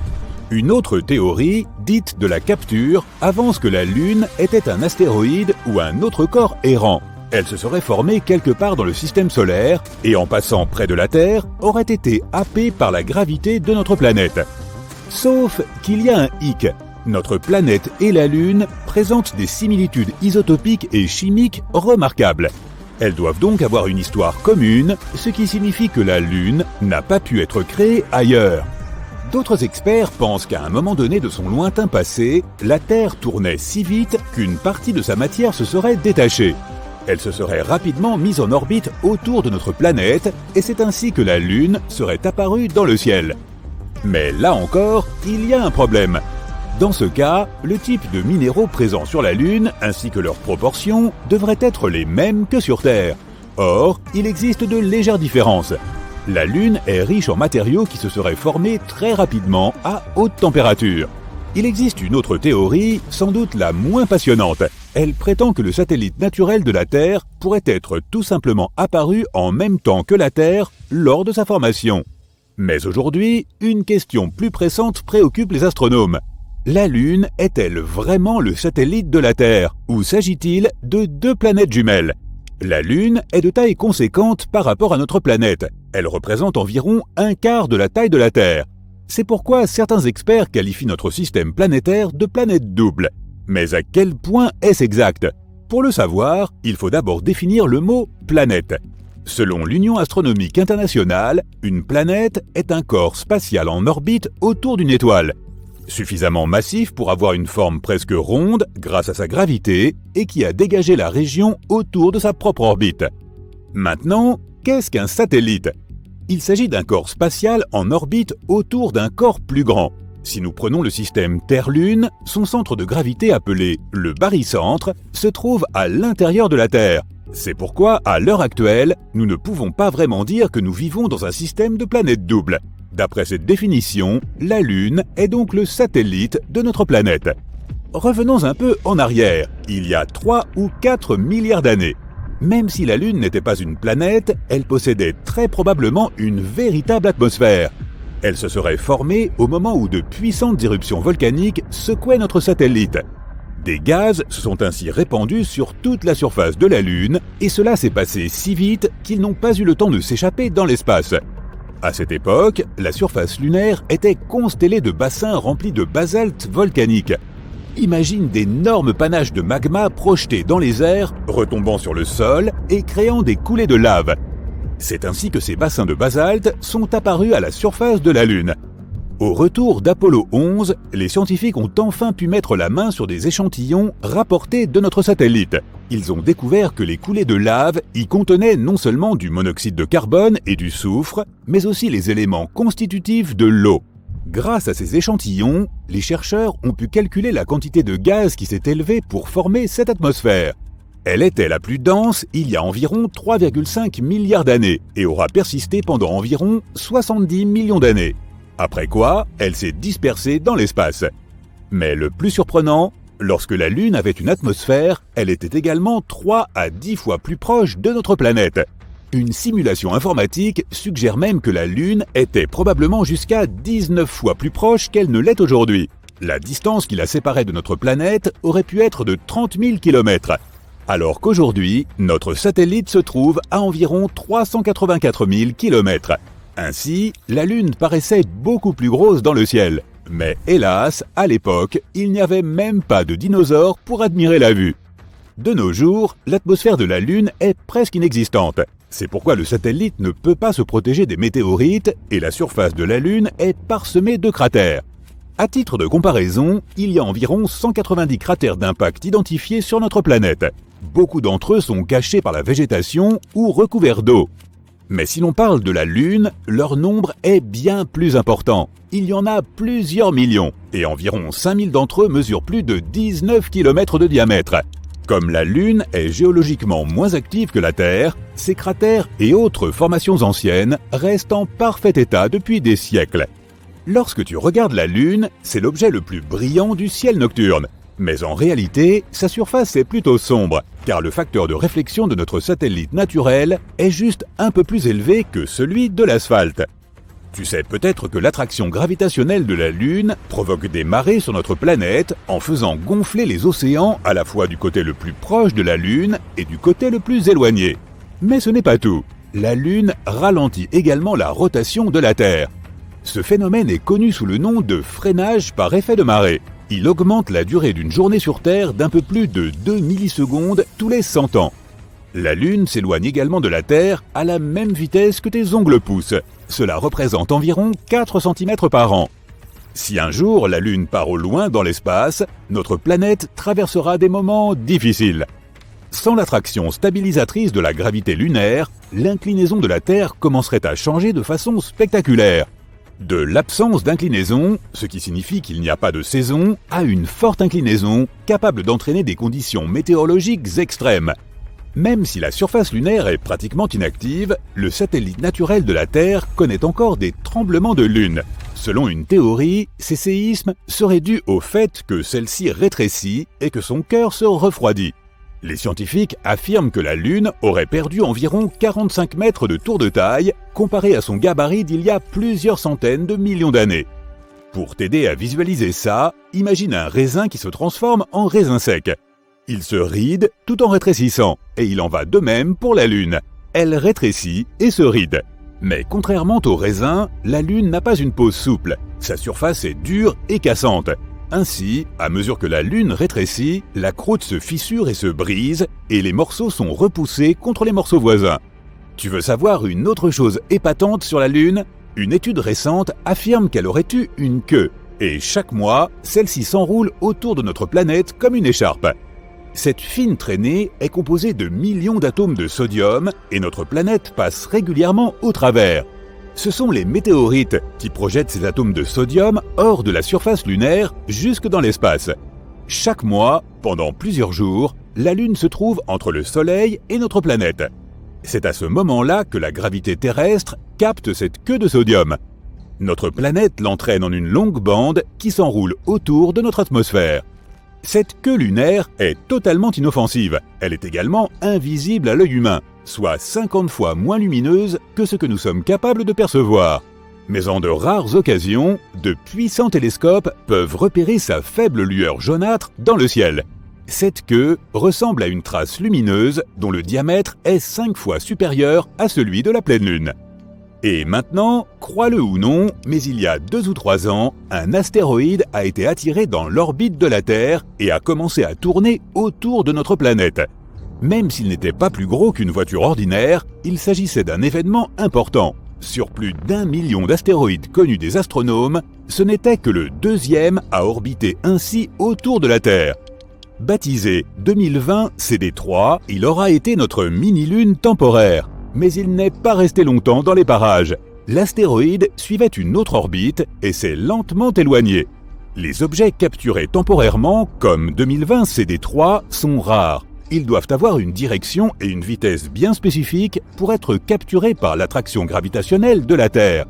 Une autre théorie, dite de la capture, avance que la Lune était un astéroïde ou un autre corps errant. Elle se serait formée quelque part dans le système solaire et en passant près de la Terre, aurait été happée par la gravité de notre planète. Sauf qu'il y a un hic. Notre planète et la Lune présentent des similitudes isotopiques et chimiques remarquables. Elles doivent donc avoir une histoire commune, ce qui signifie que la Lune n'a pas pu être créée ailleurs. D'autres experts pensent qu'à un moment donné de son lointain passé, la Terre tournait si vite qu'une partie de sa matière se serait détachée. Elle se serait rapidement mise en orbite autour de notre planète, et c'est ainsi que la Lune serait apparue dans le ciel. Mais là encore, il y a un problème. Dans ce cas, le type de minéraux présents sur la Lune, ainsi que leurs proportions, devraient être les mêmes que sur Terre. Or, il existe de légères différences. La Lune est riche en matériaux qui se seraient formés très rapidement à haute température. Il existe une autre théorie, sans doute la moins passionnante. Elle prétend que le satellite naturel de la Terre pourrait être tout simplement apparu en même temps que la Terre lors de sa formation. Mais aujourd'hui, une question plus pressante préoccupe les astronomes. La Lune est-elle vraiment le satellite de la Terre, ou s'agit-il de 2 planètes jumelles? La Lune est de taille conséquente par rapport à notre planète. Elle représente environ 1/4 de la taille de la Terre. C'est pourquoi certains experts qualifient notre système planétaire de planète double. Mais à quel point est-ce exact? Pour le savoir, il faut d'abord définir le mot « planète ». Selon l'Union astronomique internationale, une planète est un corps spatial en orbite autour d'une étoile. Suffisamment massif pour avoir une forme presque ronde grâce à sa gravité et qui a dégagé la région autour de sa propre orbite. Maintenant, qu'est-ce qu'un satellite? Il s'agit d'un corps spatial en orbite autour d'un corps plus grand. Si nous prenons le système Terre-Lune, son centre de gravité appelé le barycentre se trouve à l'intérieur de la Terre. C'est pourquoi, à l'heure actuelle, nous ne pouvons pas vraiment dire que nous vivons dans un système de planètes doubles. D'après cette définition, la Lune est donc le satellite de notre planète. Revenons un peu en arrière, il y a 3 ou 4 milliards d'années. Même si la Lune n'était pas une planète, elle possédait très probablement une véritable atmosphère. Elle se serait formée au moment où de puissantes éruptions volcaniques secouaient notre satellite. Des gaz se sont ainsi répandus sur toute la surface de la Lune, et cela s'est passé si vite qu'ils n'ont pas eu le temps de s'échapper dans l'espace. À cette époque, la surface lunaire était constellée de bassins remplis de basalte volcanique. Imagine d'énormes panaches de magma projetés dans les airs, retombant sur le sol et créant des coulées de lave. C'est ainsi que ces bassins de basalte sont apparus à la surface de la Lune. Au retour d'Apollo 11, les scientifiques ont enfin pu mettre la main sur des échantillons rapportés de notre satellite. Ils ont découvert que les coulées de lave y contenaient non seulement du monoxyde de carbone et du soufre, mais aussi les éléments constitutifs de l'eau. Grâce à ces échantillons, les chercheurs ont pu calculer la quantité de gaz qui s'est élevée pour former cette atmosphère. Elle était la plus dense il y a environ 3,5 milliards d'années et aura persisté pendant environ 70 millions d'années. Après quoi, elle s'est dispersée dans l'espace. Mais le plus surprenant, lorsque la Lune avait une atmosphère, elle était également 3 à 10 fois plus proche de notre planète. Une simulation informatique suggère même que la Lune était probablement jusqu'à 19 fois plus proche qu'elle ne l'est aujourd'hui. La distance qui la séparait de notre planète aurait pu être de 30 000 km. Alors qu'aujourd'hui, notre satellite se trouve à environ 384 000 km. Ainsi, la Lune paraissait beaucoup plus grosse dans le ciel. Mais hélas, à l'époque, il n'y avait même pas de dinosaures pour admirer la vue. De nos jours, l'atmosphère de la Lune est presque inexistante. C'est pourquoi le satellite ne peut pas se protéger des météorites et la surface de la Lune est parsemée de cratères. À titre de comparaison, il y a environ 190 cratères d'impact identifiés sur notre planète. Beaucoup d'entre eux sont cachés par la végétation ou recouverts d'eau. Mais si l'on parle de la Lune, leur nombre est bien plus important. Il y en a plusieurs millions, et environ 5000 d'entre eux mesurent plus de 19 km de diamètre. Comme la Lune est géologiquement moins active que la Terre, ces cratères et autres formations anciennes restent en parfait état depuis des siècles. Lorsque tu regardes la Lune, c'est l'objet le plus brillant du ciel nocturne. Mais en réalité, sa surface est plutôt sombre, car le facteur de réflexion de notre satellite naturel est juste un peu plus élevé que celui de l'asphalte. Tu sais peut-être que l'attraction gravitationnelle de la Lune provoque des marées sur notre planète en faisant gonfler les océans à la fois du côté le plus proche de la Lune et du côté le plus éloigné. Mais ce n'est pas tout. La Lune ralentit également la rotation de la Terre. Ce phénomène est connu sous le nom de freinage par effet de marée. Il augmente la durée d'une journée sur Terre d'un peu plus de 2 millisecondes tous les 100 ans. La Lune s'éloigne également de la Terre à la même vitesse que tes ongles poussent. Cela représente environ 4 cm par an. Si un jour la Lune part au loin dans l'espace, notre planète traversera des moments difficiles. Sans l'attraction stabilisatrice de la gravité lunaire, l'inclinaison de la Terre commencerait à changer de façon spectaculaire. De l'absence d'inclinaison, ce qui signifie qu'il n'y a pas de saison, à une forte inclinaison capable d'entraîner des conditions météorologiques extrêmes. Même si la surface lunaire est pratiquement inactive, le satellite naturel de la Terre connaît encore des tremblements de lune. Selon une théorie, ces séismes seraient dus au fait que celle-ci rétrécit et que son cœur se refroidit. Les scientifiques affirment que la Lune aurait perdu environ 45 mètres de tour de taille comparé à son gabarit d'il y a plusieurs centaines de millions d'années. Pour t'aider à visualiser ça, imagine un raisin qui se transforme en raisin sec. Il se ride tout en rétrécissant, et il en va de même pour la Lune. Elle rétrécit et se ride. Mais contrairement au raisin, la Lune n'a pas une peau souple. Sa surface est dure et cassante. Ainsi, à mesure que la Lune rétrécit, la croûte se fissure et se brise, et les morceaux sont repoussés contre les morceaux voisins. Tu veux savoir une autre chose épatante sur la Lune ? Une étude récente affirme qu'elle aurait eu une queue, et chaque mois, celle-ci s'enroule autour de notre planète comme une écharpe. Cette fine traînée est composée de millions d'atomes de sodium, et notre planète passe régulièrement au travers. Ce sont les météorites qui projettent ces atomes de sodium hors de la surface lunaire jusque dans l'espace. Chaque mois, pendant plusieurs jours, la Lune se trouve entre le Soleil et notre planète. C'est à ce moment-là que la gravité terrestre capte cette queue de sodium. Notre planète l'entraîne en une longue bande qui s'enroule autour de notre atmosphère. Cette queue lunaire est totalement inoffensive. Elle est également invisible à l'œil humain, soit 50 fois moins lumineuse que ce que nous sommes capables de percevoir. Mais en de rares occasions, de puissants télescopes peuvent repérer sa faible lueur jaunâtre dans le ciel. Cette queue ressemble à une trace lumineuse dont le diamètre est 5 fois supérieur à celui de la pleine lune. Et maintenant, crois-le ou non, mais il y a 2 ou 3 ans, un astéroïde a été attiré dans l'orbite de la Terre et a commencé à tourner autour de notre planète. Même s'il n'était pas plus gros qu'une voiture ordinaire, il s'agissait d'un événement important. Sur plus d'1 million d'astéroïdes connus des astronomes, ce n'était que le 2e à orbiter ainsi autour de la Terre. Baptisé 2020 CD3, il aura été notre mini-lune temporaire. Mais il n'est pas resté longtemps dans les parages. L'astéroïde suivait une autre orbite et s'est lentement éloigné. Les objets capturés temporairement, comme 2020 CD3, sont rares. Ils doivent avoir une direction et une vitesse bien spécifiques pour être capturés par l'attraction gravitationnelle de la Terre.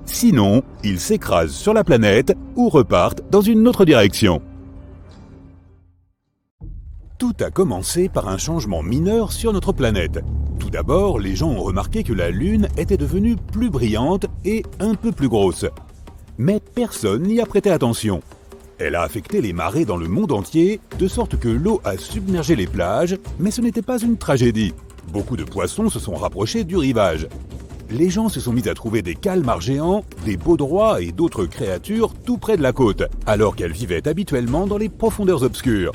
Sinon, ils s'écrasent sur la planète ou repartent dans une autre direction. Tout a commencé par un changement mineur sur notre planète. Tout d'abord, les gens ont remarqué que la Lune était devenue plus brillante et un peu plus grosse. Mais personne n'y a prêté attention. Elle a affecté les marées dans le monde entier, de sorte que l'eau a submergé les plages, mais ce n'était pas une tragédie. Beaucoup de poissons se sont rapprochés du rivage. Les gens se sont mis à trouver des calmars géants, des baudroies et d'autres créatures tout près de la côte, alors qu'elles vivaient habituellement dans les profondeurs obscures.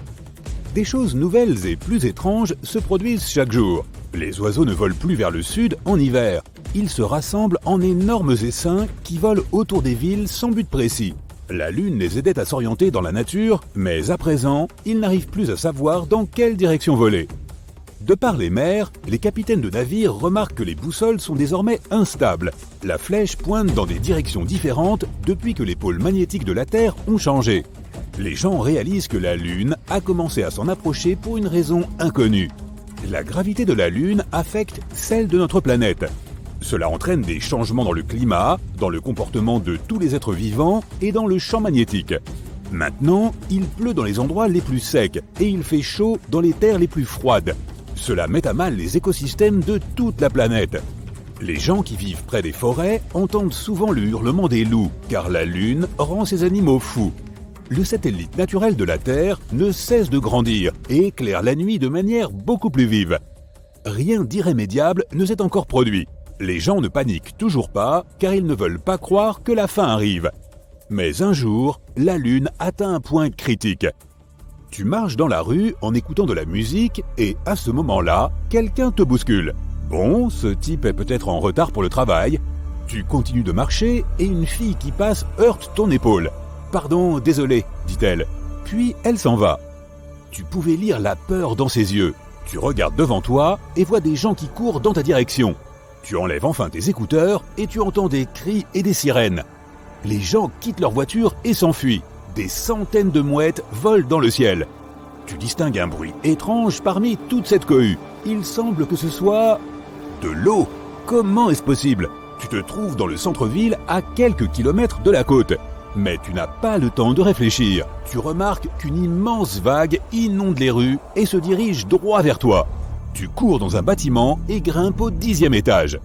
Des choses nouvelles et plus étranges se produisent chaque jour. Les oiseaux ne volent plus vers le sud en hiver. Ils se rassemblent en énormes essaims qui volent autour des villes sans but précis. La Lune les aidait à s'orienter dans la nature, mais à présent, ils n'arrivent plus à savoir dans quelle direction voler. De par les mers, les capitaines de navires remarquent que les boussoles sont désormais instables. La flèche pointe dans des directions différentes depuis que les pôles magnétiques de la Terre ont changé. Les gens réalisent que la Lune a commencé à s'en approcher pour une raison inconnue. La gravité de la Lune affecte celle de notre planète. Cela entraîne des changements dans le climat, dans le comportement de tous les êtres vivants et dans le champ magnétique. Maintenant, il pleut dans les endroits les plus secs et il fait chaud dans les terres les plus froides. Cela met à mal les écosystèmes de toute la planète. Les gens qui vivent près des forêts entendent souvent le hurlement des loups, car la Lune rend ces animaux fous. Le satellite naturel de la Terre ne cesse de grandir et éclaire la nuit de manière beaucoup plus vive. Rien d'irrémédiable ne s'est encore produit. Les gens ne paniquent toujours pas car ils ne veulent pas croire que la fin arrive. Mais un jour, la Lune atteint un point critique. Tu marches dans la rue en écoutant de la musique et à ce moment-là, quelqu'un te bouscule. Bon, ce type est peut-être en retard pour le travail. Tu continues de marcher et une fille qui passe heurte ton épaule. « Pardon, désolé, dit-elle. » Puis elle s'en va. Tu pouvais lire la peur dans ses yeux. Tu regardes devant toi et vois des gens qui courent dans ta direction. Tu enlèves enfin tes écouteurs et tu entends des cris et des sirènes. Les gens quittent leur voiture et s'enfuient. Des centaines de mouettes volent dans le ciel. Tu distingues un bruit étrange parmi toute cette cohue. Il semble que ce soit de l'eau. Comment est-ce possible? Tu te trouves dans le centre-ville à quelques kilomètres de la côte. Mais tu n'as pas le temps de réfléchir. Tu remarques qu'une immense vague inonde les rues et se dirige droit vers toi. Tu cours dans un bâtiment et grimpes au 10e étage.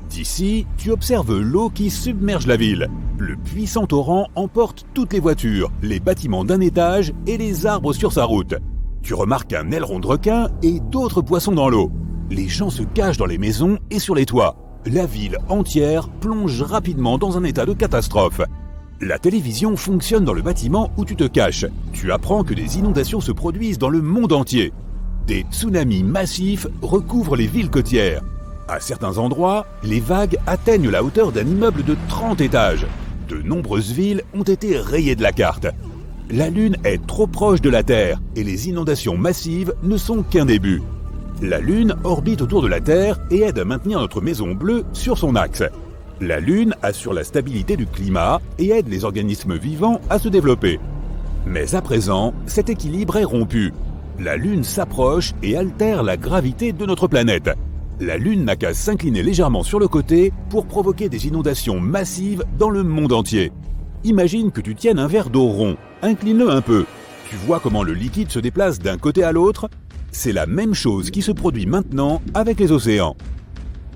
D'ici, tu observes l'eau qui submerge la ville. Le puissant torrent emporte toutes les voitures, les bâtiments d'un étage et les arbres sur sa route. Tu remarques un aileron de requin et d'autres poissons dans l'eau. Les gens se cachent dans les maisons et sur les toits. La ville entière plonge rapidement dans un état de catastrophe. La télévision fonctionne dans le bâtiment où tu te caches. Tu apprends que des inondations se produisent dans le monde entier. Des tsunamis massifs recouvrent les villes côtières. À certains endroits, les vagues atteignent la hauteur d'un immeuble de 30 étages. De nombreuses villes ont été rayées de la carte. La Lune est trop proche de la Terre et les inondations massives ne sont qu'un début. La Lune orbite autour de la Terre et aide à maintenir notre maison bleue sur son axe. La Lune assure la stabilité du climat et aide les organismes vivants à se développer. Mais à présent, cet équilibre est rompu. La Lune s'approche et altère la gravité de notre planète. La Lune n'a qu'à s'incliner légèrement sur le côté pour provoquer des inondations massives dans le monde entier. Imagine que tu tiennes un verre d'eau rond, incline-le un peu. Tu vois comment le liquide se déplace d'un côté à l'autre? C'est la même chose qui se produit maintenant avec les océans.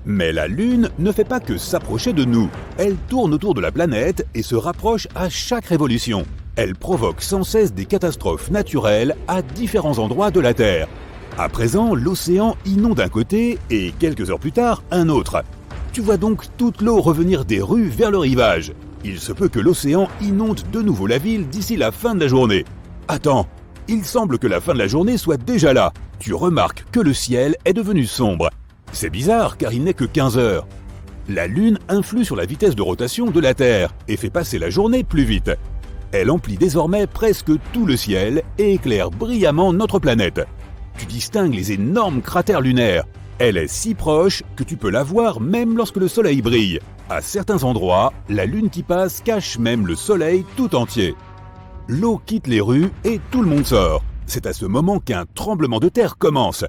Mais la Lune ne fait pas que s'approcher de nous. Elle tourne autour de la planète et se rapproche à chaque révolution. Elle provoque sans cesse des catastrophes naturelles à différents endroits de la Terre. À présent, l'océan inonde un côté et quelques heures plus tard, un autre. Tu vois donc toute l'eau revenir des rues vers le rivage. Il se peut que l'océan inonde de nouveau la ville d'ici la fin de la journée. Attends, il semble que la fin de la journée soit déjà là. Tu remarques que le ciel est devenu sombre. C'est bizarre car il n'est que 15 heures. La Lune influe sur la vitesse de rotation de la Terre et fait passer la journée plus vite. Elle emplit désormais presque tout le ciel et éclaire brillamment notre planète. Tu distingues les énormes cratères lunaires. Elle est si proche que tu peux la voir même lorsque le soleil brille. À certains endroits, la Lune qui passe cache même le soleil tout entier. L'eau quitte les rues et tout le monde sort. C'est à ce moment qu'un tremblement de terre commence.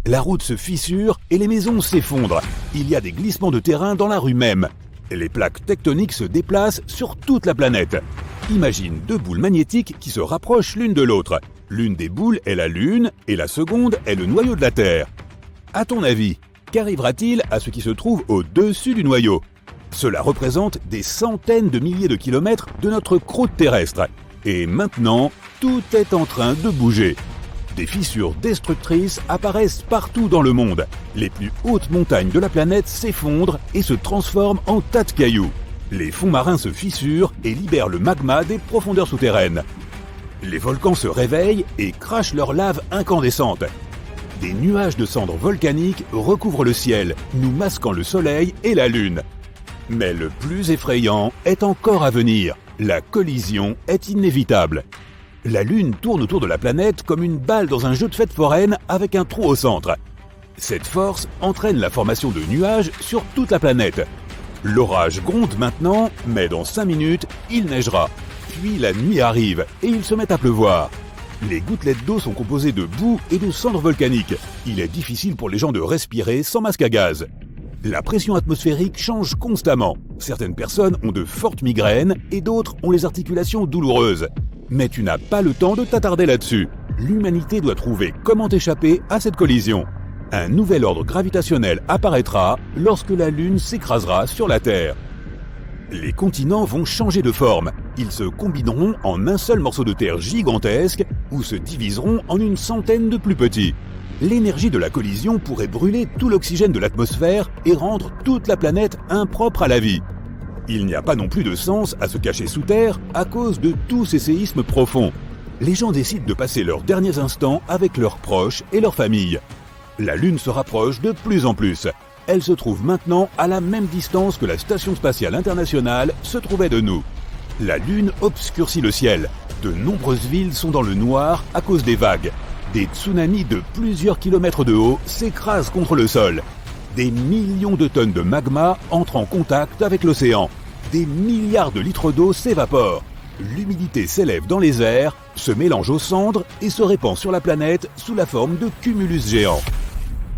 La route se fissure et les maisons s'effondrent. Il y a des glissements de terrain dans la rue même. Les plaques tectoniques se déplacent sur toute la planète. Imagine deux boules magnétiques qui se rapprochent l'une de l'autre. L'une des boules est la Lune et la seconde est le noyau de la Terre. À ton avis, qu'arrivera-t-il à ce qui se trouve au-dessus du noyau? Cela représente des centaines de milliers de kilomètres de notre croûte terrestre. Et maintenant, tout est en train de bouger. Des fissures destructrices apparaissent partout dans le monde. Les plus hautes montagnes de la planète s'effondrent et se transforment en tas de cailloux. Les fonds marins se fissurent et libèrent le magma des profondeurs souterraines. Les volcans se réveillent et crachent leur lave incandescente. Des nuages de cendres volcaniques recouvrent le ciel, nous masquant le soleil et la lune. Mais le plus effrayant est encore à venir. La collision est inévitable. La Lune tourne autour de la planète comme une balle dans un jeu de fête foraine avec un trou au centre. Cette force entraîne la formation de nuages sur toute la planète. L'orage gronde maintenant, mais dans 5 minutes, il neigera. Puis la nuit arrive et il se met à pleuvoir. Les gouttelettes d'eau sont composées de boue et de cendres volcaniques. Il est difficile pour les gens de respirer sans masque à gaz. La pression atmosphérique change constamment. Certaines personnes ont de fortes migraines et d'autres ont les articulations douloureuses. Mais tu n'as pas le temps de t'attarder là-dessus. L'humanité doit trouver comment échapper à cette collision. Un nouvel ordre gravitationnel apparaîtra lorsque la Lune s'écrasera sur la Terre. Les continents vont changer de forme. Ils se combineront en un seul morceau de terre gigantesque ou se diviseront en une centaine de plus petits. L'énergie de la collision pourrait brûler tout l'oxygène de l'atmosphère et rendre toute la planète impropre à la vie. Il n'y a pas non plus de sens à se cacher sous terre à cause de tous ces séismes profonds. Les gens décident de passer leurs derniers instants avec leurs proches et leurs familles. La Lune se rapproche de plus en plus. Elle se trouve maintenant à la même distance que la Station spatiale internationale se trouvait de nous. La Lune obscurcit le ciel. De nombreuses villes sont dans le noir à cause des vagues. Des tsunamis de plusieurs kilomètres de haut s'écrasent contre le sol. Des millions de tonnes de magma entrent en contact avec l'océan. Des milliards de litres d'eau s'évaporent. L'humidité s'élève dans les airs, se mélange aux cendres et se répand sur la planète sous la forme de cumulus géants.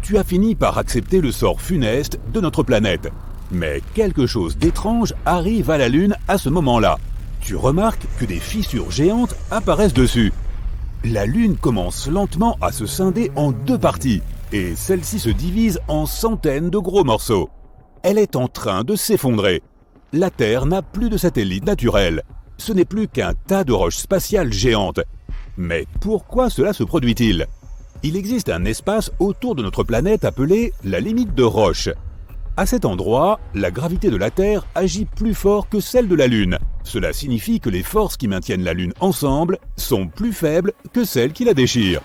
Tu as fini par accepter le sort funeste de notre planète. Mais quelque chose d'étrange arrive à la Lune à ce moment-là. Tu remarques que des fissures géantes apparaissent dessus. La Lune commence lentement à se scinder en 2 parties, et celle-ci se divise en centaines de gros morceaux. Elle est en train de s'effondrer. La Terre n'a plus de satellite naturel. Ce n'est plus qu'un tas de roches spatiales géantes. Mais pourquoi cela se produit-il ? Il existe un espace autour de notre planète appelé la limite de Roche. À cet endroit, la gravité de la Terre agit plus fort que celle de la Lune. Cela signifie que les forces qui maintiennent la Lune ensemble sont plus faibles que celles qui la déchirent.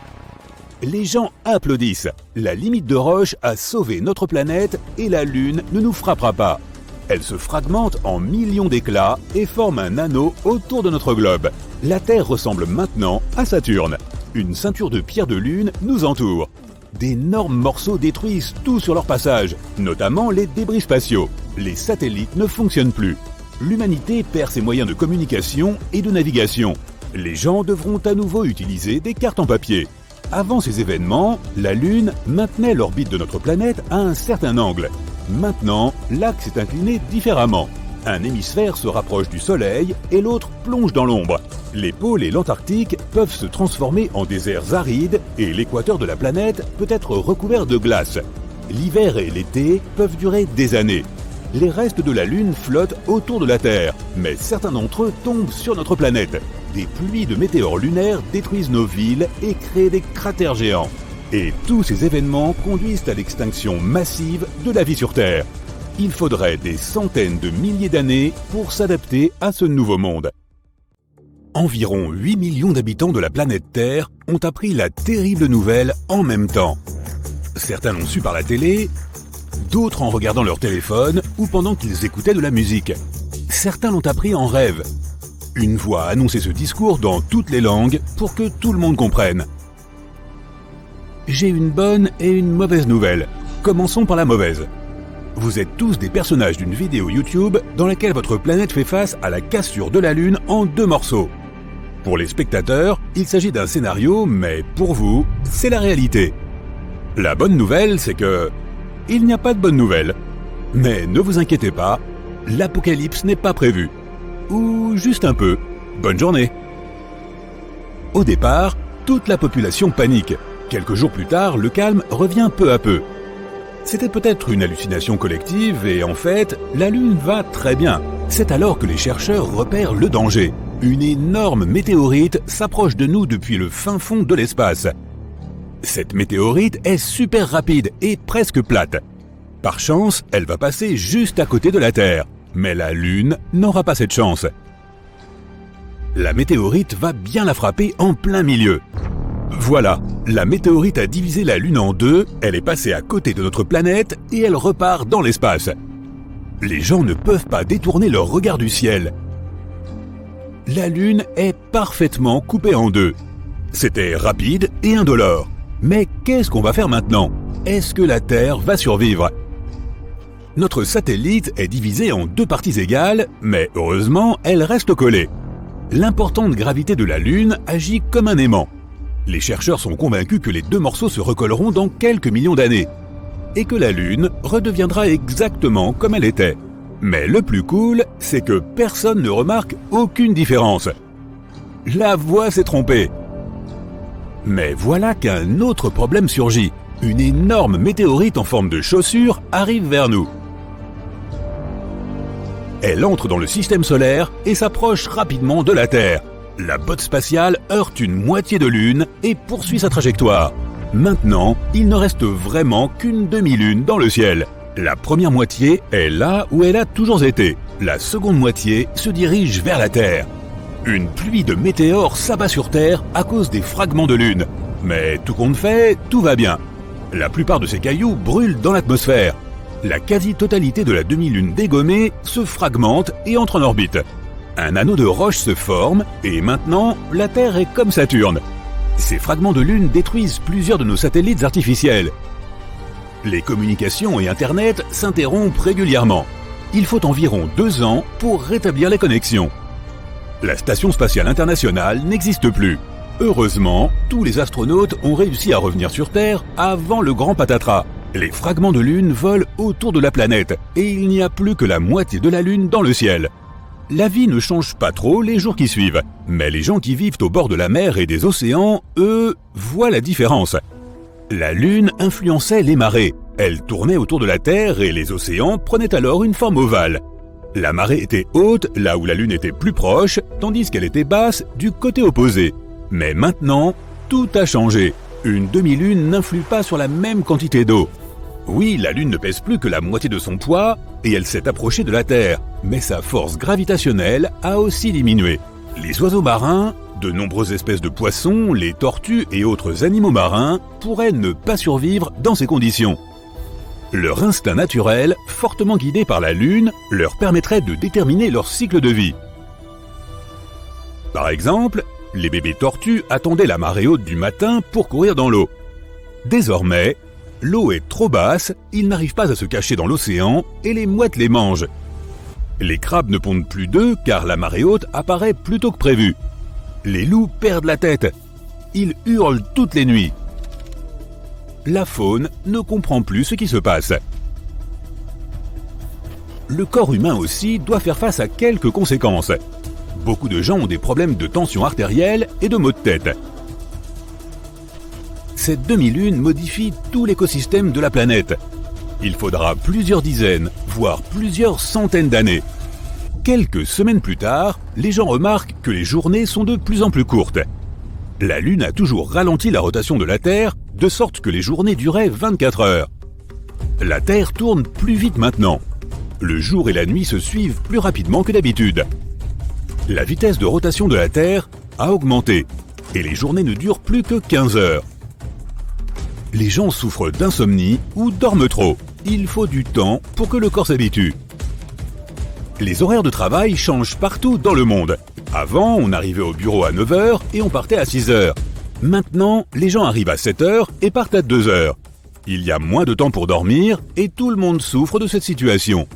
Les gens applaudissent. La limite de Roche a sauvé notre planète et la Lune ne nous frappera pas. Elle se fragmente en millions d'éclats et forme un anneau autour de notre globe. La Terre ressemble maintenant à Saturne. Une ceinture de pierres de lune nous entoure. D'énormes morceaux détruisent tout sur leur passage, notamment les débris spatiaux. Les satellites ne fonctionnent plus. L'humanité perd ses moyens de communication et de navigation. Les gens devront à nouveau utiliser des cartes en papier. Avant ces événements, la Lune maintenait l'orbite de notre planète à un certain angle. Maintenant, l'axe est incliné différemment. Un hémisphère se rapproche du Soleil et l'autre plonge dans l'ombre. Les pôles et l'Antarctique peuvent se transformer en déserts arides et l'équateur de la planète peut être recouvert de glace. L'hiver et l'été peuvent durer des années. Les restes de la Lune flottent autour de la Terre, mais certains d'entre eux tombent sur notre planète. Des pluies de météores lunaires détruisent nos villes et créent des cratères géants. Et tous ces événements conduisent à l'extinction massive de la vie sur Terre. Il faudrait des centaines de milliers d'années pour s'adapter à ce nouveau monde. Environ 8 millions d'habitants de la planète Terre ont appris la terrible nouvelle en même temps. Certains l'ont su par la télé, d'autres en regardant leur téléphone ou pendant qu'ils écoutaient de la musique. Certains l'ont appris en rêve. Une voix a annoncé ce discours dans toutes les langues pour que tout le monde comprenne. J'ai une bonne et une mauvaise nouvelle. Commençons par la mauvaise. Vous êtes tous des personnages d'une vidéo YouTube dans laquelle votre planète fait face à la cassure de la Lune en 2 morceaux. Pour les spectateurs, il s'agit d'un scénario, mais pour vous, c'est la réalité. La bonne nouvelle, c'est que... il n'y a pas de bonne nouvelle. Mais ne vous inquiétez pas, l'apocalypse n'est pas prévu. Ou juste un peu. Bonne journée. Au départ, toute la population panique. Quelques jours plus tard, le calme revient peu à peu. C'était peut-être une hallucination collective et en fait, la Lune va très bien. C'est alors que les chercheurs repèrent le danger. Une énorme météorite s'approche de nous depuis le fin fond de l'espace. Cette météorite est super rapide et presque plate. Par chance, elle va passer juste à côté de la Terre. Mais la Lune n'aura pas cette chance. La météorite va bien la frapper en plein milieu. Voilà, la météorite a divisé la Lune en 2, elle est passée à côté de notre planète et elle repart dans l'espace. Les gens ne peuvent pas détourner leur regard du ciel. La Lune est parfaitement coupée en 2. C'était rapide et indolore. Mais qu'est-ce qu'on va faire maintenant? Est-ce que la Terre va survivre? Notre satellite est divisé en 2 parties égales, mais heureusement, elle reste collée. L'importante gravité de la Lune agit comme un aimant. Les chercheurs sont convaincus que les 2 morceaux se recolleront dans quelques millions d'années, et que la Lune redeviendra exactement comme elle était. Mais le plus cool, c'est que personne ne remarque aucune différence. La voix s'est trompée. Mais voilà qu'un autre problème surgit. Une énorme météorite en forme de chaussure arrive vers nous. Elle entre dans le système solaire et s'approche rapidement de la Terre. La botte spatiale heurte une moitié de Lune et poursuit sa trajectoire. Maintenant, il ne reste vraiment qu'une demi-lune dans le ciel. La première moitié est là où elle a toujours été. La seconde moitié se dirige vers la Terre. Une pluie de météores s'abat sur Terre à cause des fragments de Lune. Mais tout compte fait, tout va bien. La plupart de ces cailloux brûlent dans l'atmosphère. La quasi-totalité de la demi-lune dégommée se fragmente et entre en orbite. Un anneau de roche se forme et maintenant, la Terre est comme Saturne. Ces fragments de Lune détruisent plusieurs de nos satellites artificiels. Les communications et Internet s'interrompent régulièrement. Il faut environ 2 ans pour rétablir les connexions. La Station spatiale internationale n'existe plus. Heureusement, tous les astronautes ont réussi à revenir sur Terre avant le grand patatras. Les fragments de Lune volent autour de la planète et il n'y a plus que la moitié de la Lune dans le ciel. La vie ne change pas trop les jours qui suivent, mais les gens qui vivent au bord de la mer et des océans, eux, voient la différence. La Lune influençait les marées. Elle tournait autour de la Terre et les océans prenaient alors une forme ovale. La marée était haute là où la Lune était plus proche, tandis qu'elle était basse du côté opposé. Mais maintenant, tout a changé. Une demi-lune n'influe pas sur la même quantité d'eau. Oui, la Lune ne pèse plus que la moitié de son poids et elle s'est approchée de la Terre, mais sa force gravitationnelle a aussi diminué. Les oiseaux marins, de nombreuses espèces de poissons, les tortues et autres animaux marins pourraient ne pas survivre dans ces conditions. Leur instinct naturel, fortement guidé par la Lune, leur permettrait de déterminer leur cycle de vie. Par exemple, les bébés tortues attendaient la marée haute du matin pour courir dans l'eau. Désormais, l'eau est trop basse, ils n'arrivent pas à se cacher dans l'océan et les mouettes les mangent. Les crabes ne pondent plus d'œufs car la marée haute apparaît plus tôt que prévu. Les loups perdent la tête. il hurle toutes les nuits. La faune ne comprend plus ce qui se passe. Le corps humain aussi doit faire face à quelques conséquences. Beaucoup de gens ont des problèmes de tension artérielle et de maux de tête. Cette demi-lune modifie tout l'écosystème de la planète. Il faudra plusieurs dizaines, voire plusieurs centaines d'années. Quelques semaines plus tard, les gens remarquent que les journées sont de plus en plus courtes. La Lune a toujours ralenti la rotation de la Terre, de sorte que les journées duraient 24 heures. La Terre tourne plus vite maintenant. Le jour et la nuit se suivent plus rapidement que d'habitude. La vitesse de rotation de la Terre a augmenté et les journées ne durent plus que 15 heures. Les gens souffrent d'insomnie ou dorment trop. Il faut du temps pour que le corps s'habitue. Les horaires de travail changent partout dans le monde. Avant, on arrivait au bureau à 9 heures et on partait à 6 heures. Maintenant, les gens arrivent à 7 heures et partent à 2 heures. Il y a moins de temps pour dormir et tout le monde souffre de cette situation.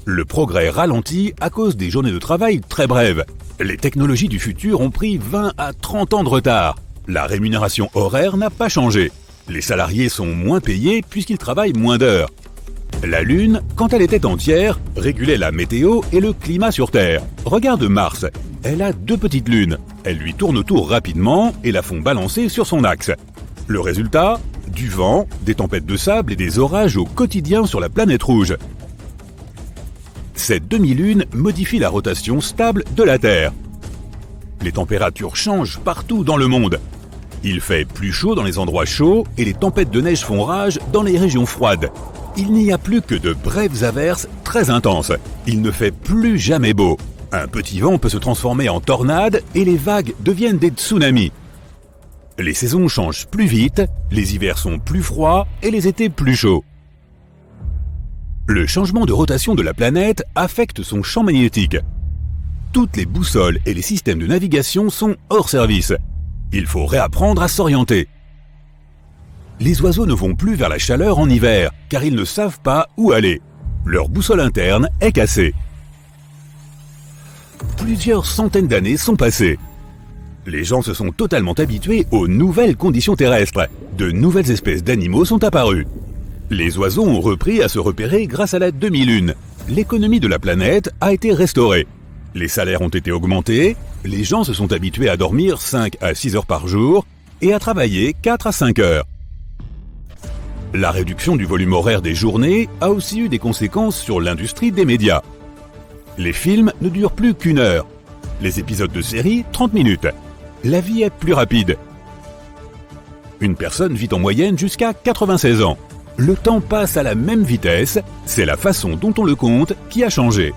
Le progrès ralentit à cause des journées de travail très brèves. Les technologies du futur ont pris 20 à 30 ans de retard. La rémunération horaire n'a pas changé. Les salariés sont moins payés puisqu'ils travaillent moins d'heures. La Lune, quand elle était entière, régulait la météo et le climat sur Terre. Regarde Mars, elle a 2 petites lunes. Elles lui tournent autour rapidement et la font balancer sur son axe. Le résultat ? Du vent, des tempêtes de sable et des orages au quotidien sur la planète rouge. Cette demi-lune modifie la rotation stable de la Terre. Les températures changent partout dans le monde. Il fait plus chaud dans les endroits chauds et les tempêtes de neige font rage dans les régions froides. Il n'y a plus que de brèves averses très intenses. Il ne fait plus jamais beau. Un petit vent peut se transformer en tornade et les vagues deviennent des tsunamis. Les saisons changent plus vite, les hivers sont plus froids et les étés plus chauds. Le changement de rotation de la planète affecte son champ magnétique. Toutes les boussoles et les systèmes de navigation sont hors service. Il faut réapprendre à s'orienter. Les oiseaux ne vont plus vers la chaleur en hiver, car ils ne savent pas où aller. Leur boussole interne est cassée. Plusieurs centaines d'années sont passées. Les gens se sont totalement habitués aux nouvelles conditions terrestres. De nouvelles espèces d'animaux sont apparues. Les oiseaux ont repris à se repérer grâce à la demi-lune. L'économie de la planète a été restaurée. Les salaires ont été augmentés, les gens se sont habitués à dormir 5 à 6 heures par jour et à travailler 4 à 5 heures. La réduction du volume horaire des journées a aussi eu des conséquences sur l'industrie des médias. Les films ne durent plus qu'1 heure. Les épisodes de séries, 30 minutes. La vie est plus rapide. Une personne vit en moyenne jusqu'à 96 ans. Le temps passe à la même vitesse, c'est la façon dont on le compte qui a changé.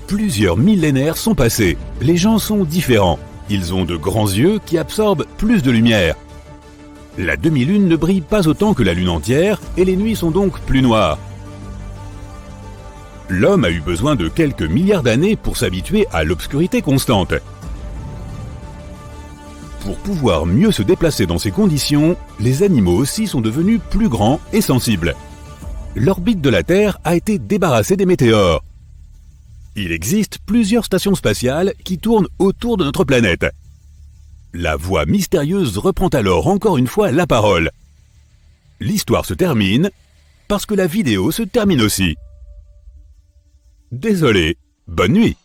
Plusieurs millénaires sont passés, les gens sont différents. Ils ont de grands yeux qui absorbent plus de lumière. La demi-lune ne brille pas autant que la lune entière et les nuits sont donc plus noires. L'homme a eu besoin de quelques milliards d'années pour s'habituer à l'obscurité constante. Pour pouvoir mieux se déplacer dans ces conditions, les animaux aussi sont devenus plus grands et sensibles. L'orbite de la Terre a été débarrassée des météores. Il existe plusieurs stations spatiales qui tournent autour de notre planète. La voix mystérieuse reprend alors encore une fois la parole. L'histoire se termine parce que la vidéo se termine aussi. Désolé, bonne nuit.